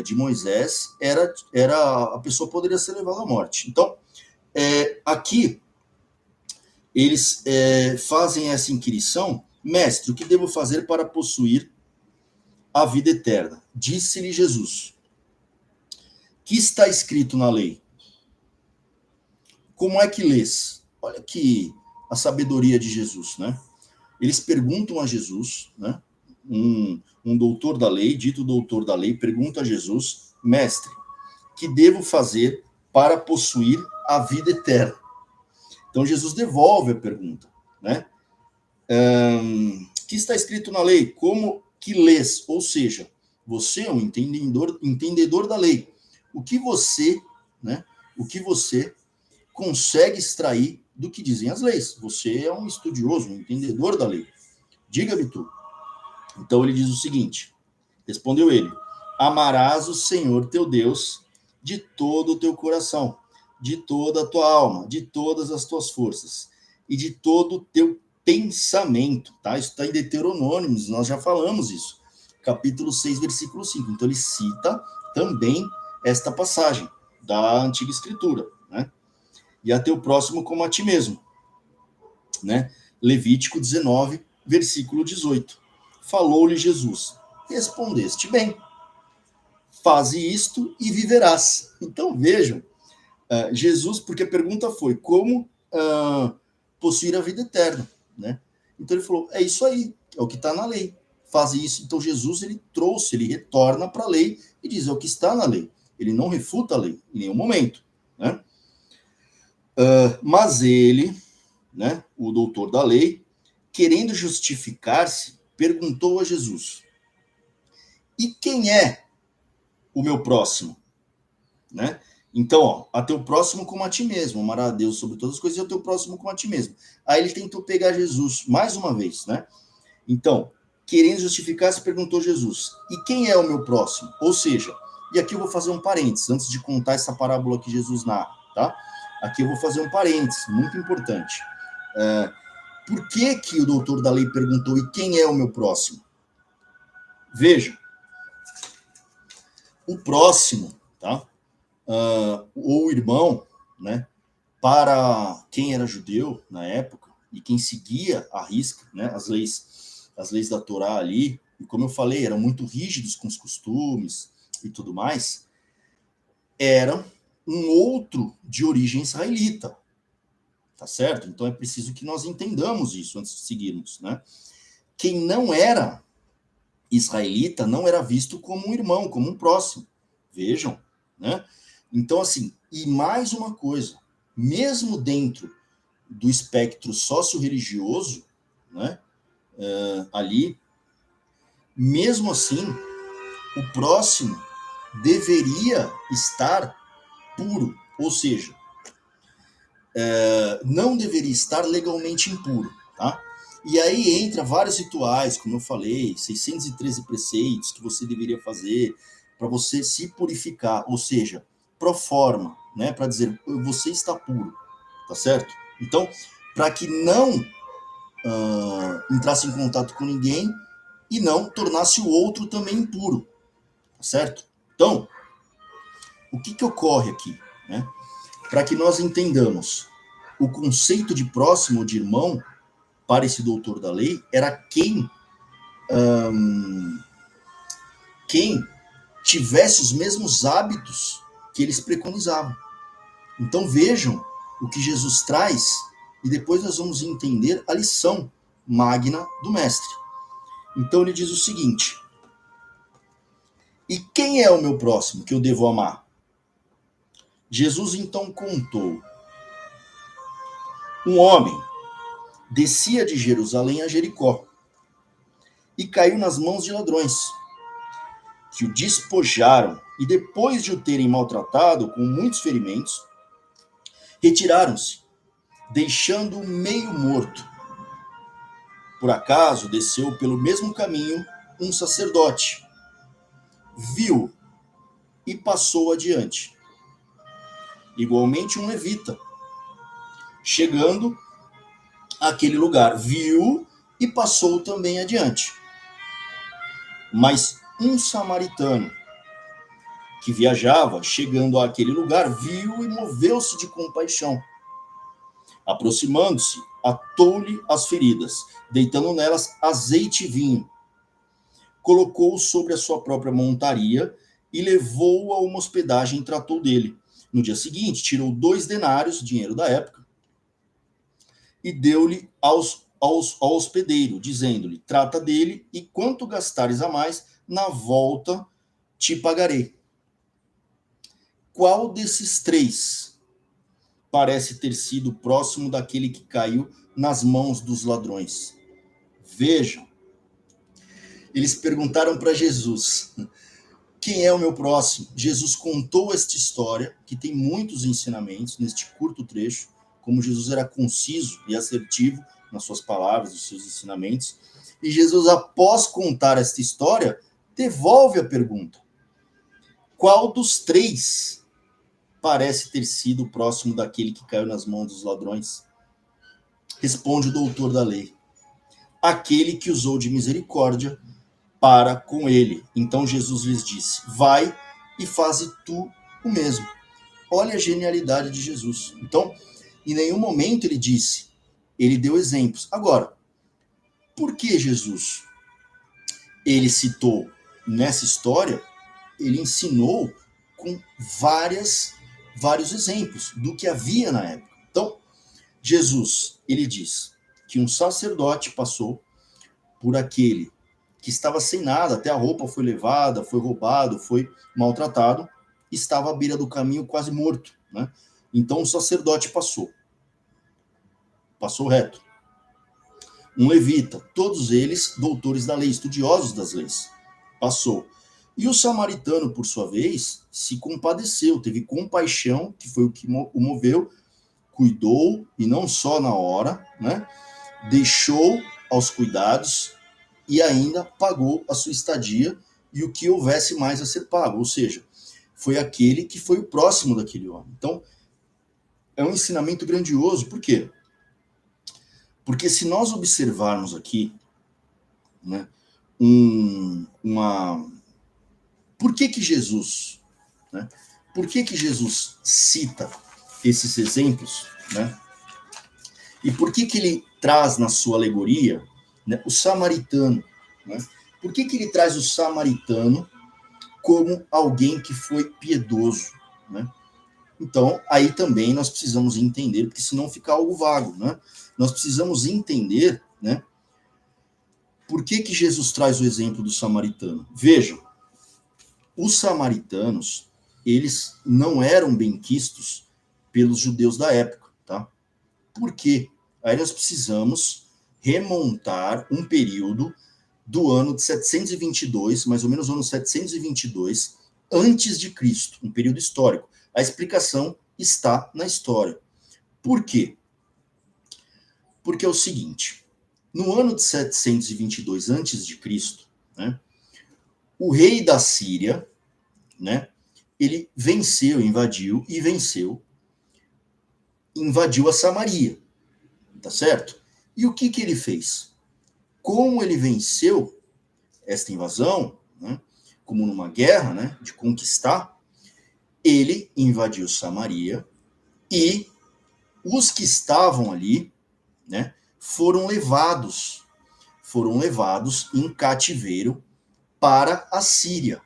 de Moisés, a pessoa poderia ser levada à morte. Então, aqui, eles fazem essa inquirição: Mestre, o que devo fazer para possuir a vida eterna? Disse-lhe Jesus: que está escrito na lei? Como é que lês? Olha que a sabedoria de Jesus, né? Eles perguntam a Jesus, né? Um doutor da lei, dito doutor da lei, pergunta a Jesus: Mestre, que devo fazer para possuir a vida eterna? Então Jesus devolve a pergunta, né? Que está escrito na lei? Como que lês? Ou seja, você é um entendedor da lei. O que você, né? O que você consegue extrair do que dizem as leis? Você é um estudioso, um entendedor da lei. Diga-me tu. Então ele diz o seguinte, Respondeu ele: amarás o Senhor teu Deus de todo o teu coração, de toda a tua alma, de todas as tuas forças e de todo o teu pensamento, tá? Isso está em Deuteronômio, nós já falamos isso. Capítulo 6, versículo 5. Então ele cita também esta passagem da Antiga Escritura, né? E a teu próximo como a ti mesmo, né? Levítico 19, versículo 18. Falou-lhe Jesus: respondeste bem, faze isto e viverás. Então vejam, Jesus, porque a pergunta foi como possuir a vida eterna, né? Então ele falou, é isso aí, é o que está na lei, faz isso. Então Jesus, ele retorna para a lei e diz, é o que está na lei. Ele não refuta a lei em nenhum momento, né? Mas ele, né, o doutor da lei, querendo justificar-se, perguntou a Jesus, e quem é o meu próximo? Né? Então, ó, a teu próximo como a ti mesmo, amará a Deus sobre todas as coisas e o teu próximo como a ti mesmo. Aí ele tentou pegar Jesus mais uma vez, né? Então, querendo justificar-se, perguntou Jesus, e quem é o meu próximo? Ou seja, e aqui eu vou fazer um parênteses, antes de contar essa parábola que Jesus narra, tá? Aqui eu vou fazer um parênteses, muito importante. Por que o doutor da lei perguntou, e quem é o meu próximo? Veja, o próximo, tá? Ou irmão, né? Para quem era judeu na época e quem seguia à risca, né, as leis da Torá ali, e como eu falei, eram muito rígidos com os costumes e tudo mais, eram um outro de origem israelita, tá certo? Então é preciso que nós entendamos isso antes de seguirmos, né? Quem não era israelita não era visto como um irmão, como um próximo. Vejam, né? Então, assim, e mais uma coisa, mesmo dentro do espectro socio-religioso, né, ali, mesmo assim, o próximo deveria estar puro, ou seja, não deveria estar legalmente impuro, tá? E aí entra vários rituais, como eu falei, 613 preceitos que você deveria fazer para você se purificar, ou seja, pro forma, né, para dizer você está puro, tá certo? Então, para que não entrasse em contato com ninguém e não tornasse o outro também impuro, tá certo? Então, o que ocorre aqui, né? Para que nós entendamos o conceito de próximo, de irmão, para esse doutor da lei, era quem tivesse os mesmos hábitos que eles preconizavam. Então vejam o que Jesus traz e depois nós vamos entender a lição magna do mestre. Então ele diz o seguinte: e quem é o meu próximo que eu devo amar? Jesus então contou: um homem descia de Jerusalém a Jericó e caiu nas mãos de ladrões, que o despojaram e, depois de o terem maltratado com muitos ferimentos, retiraram-se, deixando-o meio morto. Por acaso desceu pelo mesmo caminho um sacerdote, viu e passou adiante. Igualmente um levita, chegando àquele lugar, viu e passou também adiante. Mas um samaritano que viajava, chegando àquele lugar, viu e moveu-se de compaixão. Aproximando-se, atou-lhe as feridas, deitando nelas azeite e vinho. Colocou-o sobre a sua própria montaria e levou-o a uma hospedagem e tratou dele. No dia seguinte, tirou 2 denários, dinheiro da época, e deu-lhe ao hospedeiro, dizendo-lhe, trata dele, e quanto gastares a mais, na volta te pagarei. Qual desses 3 parece ter sido próximo daquele que caiu nas mãos dos ladrões? Vejam, eles perguntaram para Jesus, quem é o meu próximo? Jesus contou esta história, que tem muitos ensinamentos neste curto trecho, como Jesus era conciso e assertivo nas suas palavras, nos seus ensinamentos. E Jesus, após contar esta história, devolve a pergunta. Qual dos três parece ter sido próximo daquele que caiu nas mãos dos ladrões? Responde o doutor da lei: aquele que usou de misericórdia para com ele. Então Jesus lhes disse: vai e faze tu o mesmo. Olha a genialidade de Jesus. Então, em nenhum momento ele disse, ele deu exemplos. Agora, por que Jesus? Ele citou nessa história, ele ensinou com vários exemplos do que havia na época. Então, Jesus, ele diz que um sacerdote passou por aquele que estava sem nada, até a roupa foi levada, foi roubado, foi maltratado, estava à beira do caminho quase morto, né? Então o sacerdote passou reto. Um levita, todos eles doutores da lei, estudiosos das leis, passou. E o samaritano, por sua vez, se compadeceu, teve compaixão, que foi o que o moveu, cuidou, e não só na hora, né? Deixou aos cuidados e ainda pagou a sua estadia e o que houvesse mais a ser pago. Ou seja, foi aquele que foi o próximo daquele homem. Então, é um ensinamento grandioso. Por quê? Porque se nós observarmos aqui, né, por que Jesus, né? Por que Jesus cita esses exemplos, né? E por que ele traz na sua alegoria, né, o samaritano, né? Por que ele traz o samaritano como alguém que foi piedoso, né? Então, aí também nós precisamos entender, porque senão fica algo vago, né? Nós precisamos entender, né, por que Jesus traz o exemplo do samaritano. Vejam, os samaritanos, eles não eram benquistos pelos judeus da época, tá? Por quê? Aí nós precisamos remontar um período do ano de 722, mais ou menos o ano 722, antes de Cristo, um período histórico. A explicação está na história. Por quê? Porque é o seguinte, no ano de 722 antes de Cristo, né, o rei da Síria, né, ele invadiu a Samaria, tá certo? E o que ele fez? Como ele venceu esta invasão, né, como numa guerra, né, de conquistar, ele invadiu Samaria e os que estavam ali, né, foram levados em cativeiro para a Síria,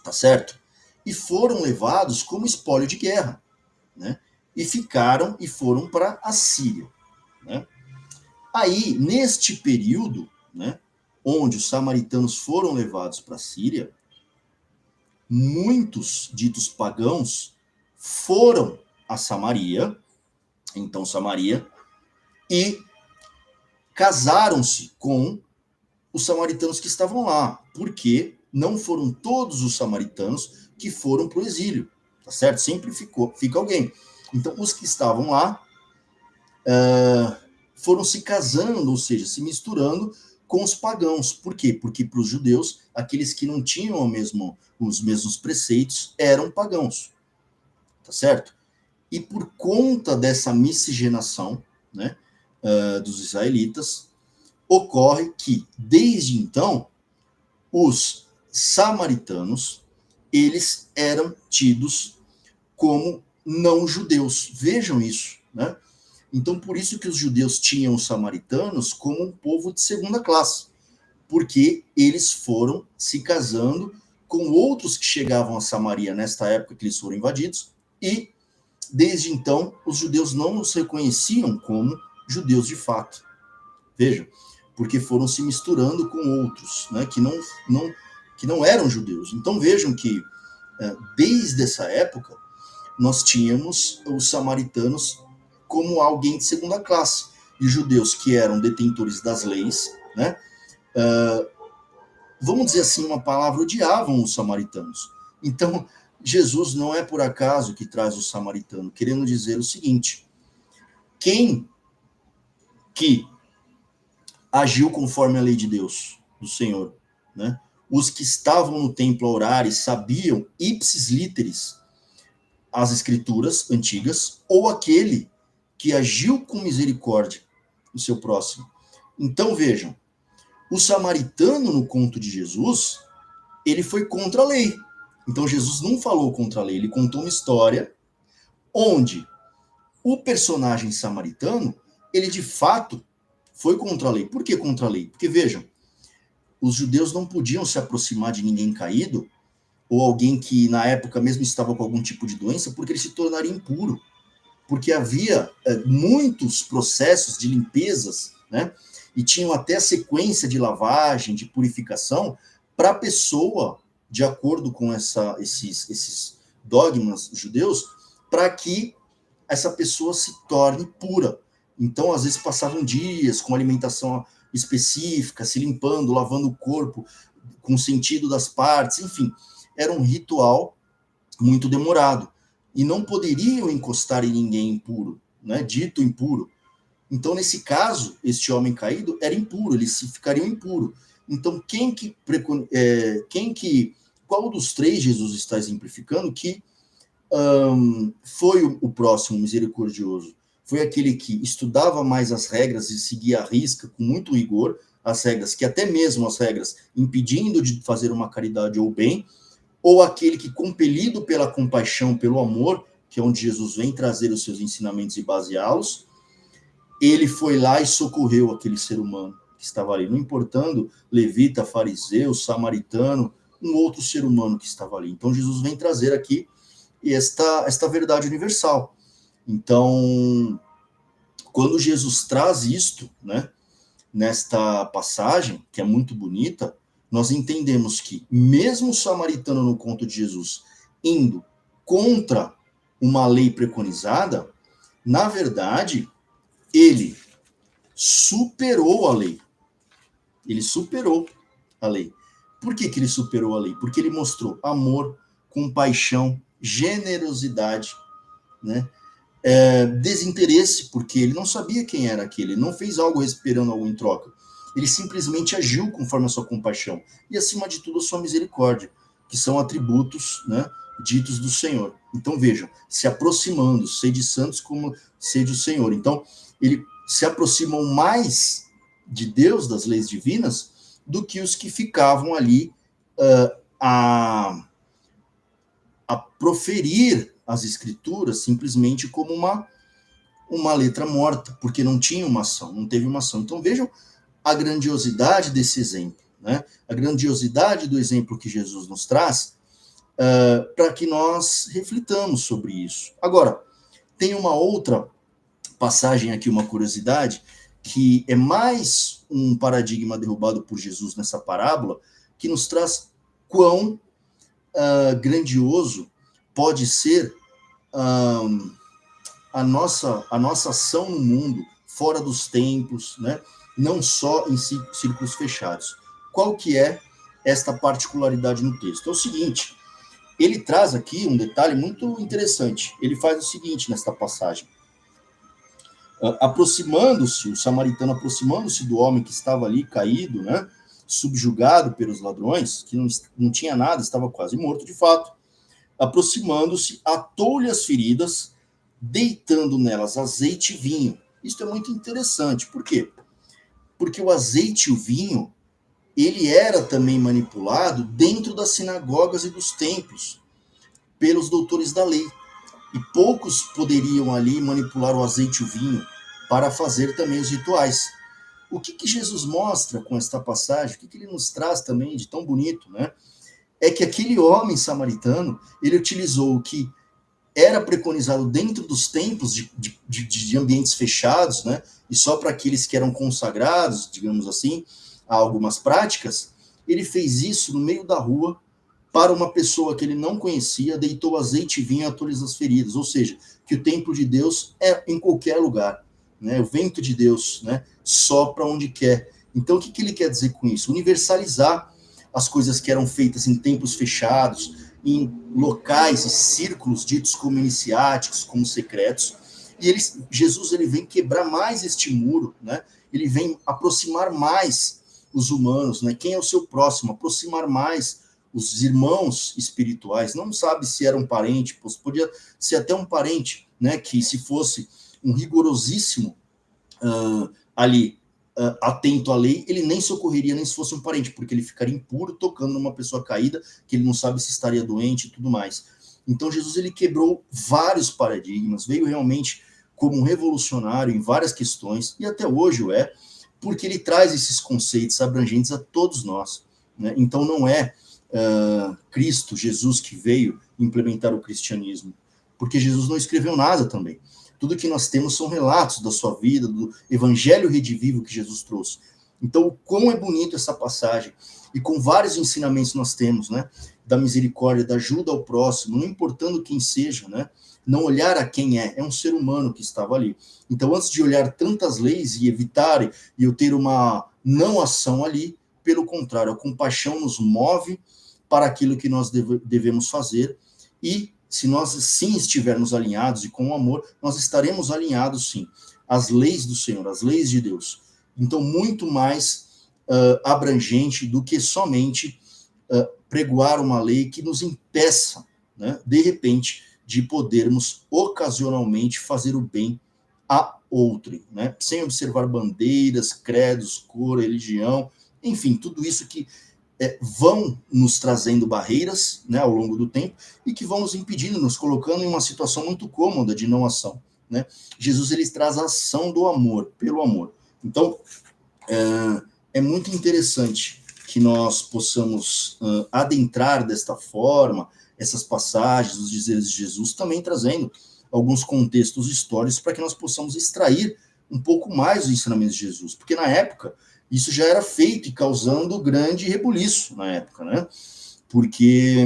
tá certo? E foram levados como espólio de guerra, né? E foram para a Síria, né? Aí, neste período, né, onde os samaritanos foram levados para a Síria, muitos ditos pagãos foram a Samaria, então Samaria, e casaram-se com os samaritanos que estavam lá, porque não foram todos os samaritanos que foram para o exílio, tá certo? Sempre fica alguém. Então, os que estavam lá foram se casando, ou seja, se misturando com os pagãos. Por quê? Porque para os judeus, aqueles que não tinham os mesmos preceitos eram pagãos, tá certo? E por conta dessa miscigenação, né, dos israelitas, ocorre que, desde então, os samaritanos, eles eram tidos como não judeus. Vejam isso, né? Então, por isso que os judeus tinham os samaritanos como um povo de segunda classe, porque eles foram se casando com outros que chegavam a Samaria nesta época que eles foram invadidos, e desde então os judeus não os reconheciam como judeus de fato. Vejam, porque foram se misturando com outros, né, que não eram judeus. Então vejam que desde essa época nós tínhamos os samaritanos como alguém de segunda classe, e judeus que eram detentores das leis, né, vamos dizer assim, uma palavra, odiavam os samaritanos. Então, Jesus não é por acaso que traz o samaritano, querendo dizer o seguinte: quem que agiu conforme a lei de Deus, do Senhor, né? os que estavam no templo a orar e sabiam ipsis literis as escrituras antigas, ou aquele que agiu com misericórdia no seu próximo. Então vejam, o samaritano no conto de Jesus, ele foi contra a lei. Então Jesus não falou contra a lei, ele contou uma história onde o personagem samaritano, ele de fato foi contra a lei. Por que contra a lei? Porque vejam, os judeus não podiam se aproximar de ninguém caído ou alguém que na época mesmo estava com algum tipo de doença, porque ele se tornaria impuro. Porque havia muitos processos de limpezas, né? E tinham até sequência de lavagem, de purificação, para a pessoa, de acordo com esses dogmas judeus, para que essa pessoa se torne pura. Então, às vezes, passavam dias com alimentação específica, se limpando, lavando o corpo, com o sentido das partes, enfim. Era um ritual muito demorado. E não poderiam encostar em ninguém impuro, né? Dito impuro. Então, nesse caso, este homem caído era impuro, ele se ficaria impuro. Então, qual dos três Jesus está exemplificando que foi o próximo misericordioso? Foi aquele que estudava mais as regras e seguia à risca, com muito rigor, as regras, que até mesmo as regras impedindo de fazer uma caridade ou bem, ou aquele que, compelido pela compaixão, pelo amor, que é onde Jesus vem trazer os seus ensinamentos e baseá-los, ele foi lá e socorreu aquele ser humano que estava ali, não importando levita, fariseu, samaritano, um outro ser humano que estava ali. Então Jesus vem trazer aqui esta verdade universal. Então, quando Jesus traz isto, né, nesta passagem, que é muito bonita, nós entendemos que mesmo o samaritano no conto de Jesus indo contra uma lei preconizada, na verdade, ele superou a lei. Ele superou a lei. Por que ele superou a lei? Porque ele mostrou amor, compaixão, generosidade, né? Desinteresse, porque ele não sabia quem era aquele, ele não fez algo esperando algo em troca. Ele simplesmente agiu conforme a sua compaixão e, acima de tudo, a sua misericórdia, que são atributos, né, ditos do Senhor. Então, vejam, se aproximando, sede santos como sede o Senhor. Então, ele se aproximam mais de Deus, das leis divinas, do que os que ficavam ali a proferir as escrituras simplesmente como uma letra morta, porque não tinha uma ação, não teve uma ação. Então vejam a grandiosidade desse exemplo, né? A grandiosidade do exemplo que Jesus nos traz, para que nós reflitamos sobre isso. Agora, tem uma outra passagem aqui, uma curiosidade, que é mais um paradigma derrubado por Jesus nessa parábola, que nos traz quão grandioso pode ser a nossa ação no mundo, fora dos templos, né? Não só em círculos fechados. Qual que é esta particularidade no texto? É o seguinte, ele traz aqui um detalhe muito interessante. Ele faz o seguinte nesta passagem. Aproximando-se, o samaritano aproximando-se do homem que estava ali caído, né? Subjugado pelos ladrões, que não tinha nada, estava quase morto de fato. Aproximando-se, atou-lhe as feridas, deitando nelas azeite e vinho. Isso é muito interessante. Por quê? Porque o azeite e o vinho, ele era também manipulado dentro das sinagogas e dos templos pelos doutores da lei. E poucos poderiam ali manipular o azeite e o vinho para fazer também os rituais. O que Jesus mostra com esta passagem, o que ele nos traz também de tão bonito, né? É que aquele homem samaritano, ele utilizou o que era preconizado dentro dos templos de ambientes fechados, né? E só para aqueles que eram consagrados, digamos assim, a algumas práticas, ele fez isso no meio da rua para uma pessoa que ele não conhecia, deitou azeite e vinho e atou-lhes as feridas. Ou seja, que o templo de Deus é em qualquer lugar, né? O vento de Deus, né, sopra onde quer. Então, o que ele quer dizer com isso? Universalizar as coisas que eram feitas em templos fechados, em locais e círculos ditos como iniciáticos, como secretos. E Jesus ele vem quebrar mais este muro, né? Ele vem aproximar mais os humanos, né? Quem é o seu próximo, aproximar mais os irmãos espirituais, não sabe se era um parente, podia ser até um parente, né? Que se fosse um rigorosíssimo ali atento à lei, ele nem socorreria nem se fosse um parente, porque ele ficaria impuro tocando numa pessoa caída, que ele não sabe se estaria doente e tudo mais. Então Jesus ele quebrou vários paradigmas, veio realmente como um revolucionário em várias questões, e até hoje o é, porque ele traz esses conceitos abrangentes a todos nós. Né? Então não é Cristo, Jesus, que veio implementar o cristianismo, porque Jesus não escreveu nada também. Tudo que nós temos são relatos da sua vida, do evangelho redivivo que Jesus trouxe. Então, como é bonito essa passagem, e com vários ensinamentos nós temos, né? Da misericórdia, da ajuda ao próximo, não importando quem seja, né? Não olhar a quem é um ser humano que estava ali. Então, antes de olhar tantas leis e evitar, e eu ter uma não ação ali, pelo contrário, a compaixão nos move para aquilo que nós devemos fazer, e se nós sim estivermos alinhados e com o amor, nós estaremos alinhados sim às leis do Senhor, às leis de Deus. Então, muito mais abrangente do que somente pregoar uma lei que nos impeça, né, de repente, de podermos ocasionalmente fazer o bem a outrem, né, sem observar bandeiras, credos, cor, religião, enfim, tudo isso que vão nos trazendo barreiras, né, ao longo do tempo, e que vão nos impedindo, nos colocando em uma situação muito cômoda de não ação. Né? Jesus ele traz a ação do amor, pelo amor. Então, é muito interessante que nós possamos adentrar desta forma essas passagens, os dizeres de Jesus, também trazendo alguns contextos históricos para que nós possamos extrair um pouco mais dos ensinamentos de Jesus, porque na época isso já era feito e causando grande rebuliço na época, né? Porque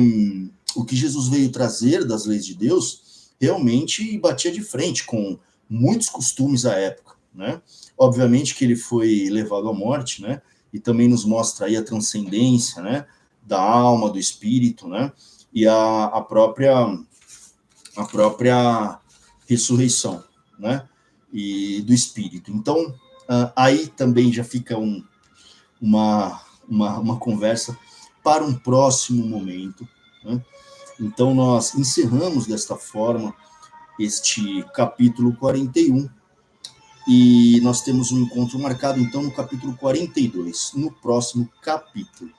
o que Jesus veio trazer das leis de Deus realmente batia de frente com muitos costumes à época, né? Obviamente que ele foi levado à morte, né? E também nos mostra aí a transcendência, né? Da alma, do espírito, né? E a própria ressurreição, né? E do espírito. Então, aí também já fica uma conversa para um próximo momento. Né? Então, nós encerramos desta forma este capítulo 41 e nós temos um encontro marcado, então, no capítulo 42, no próximo capítulo.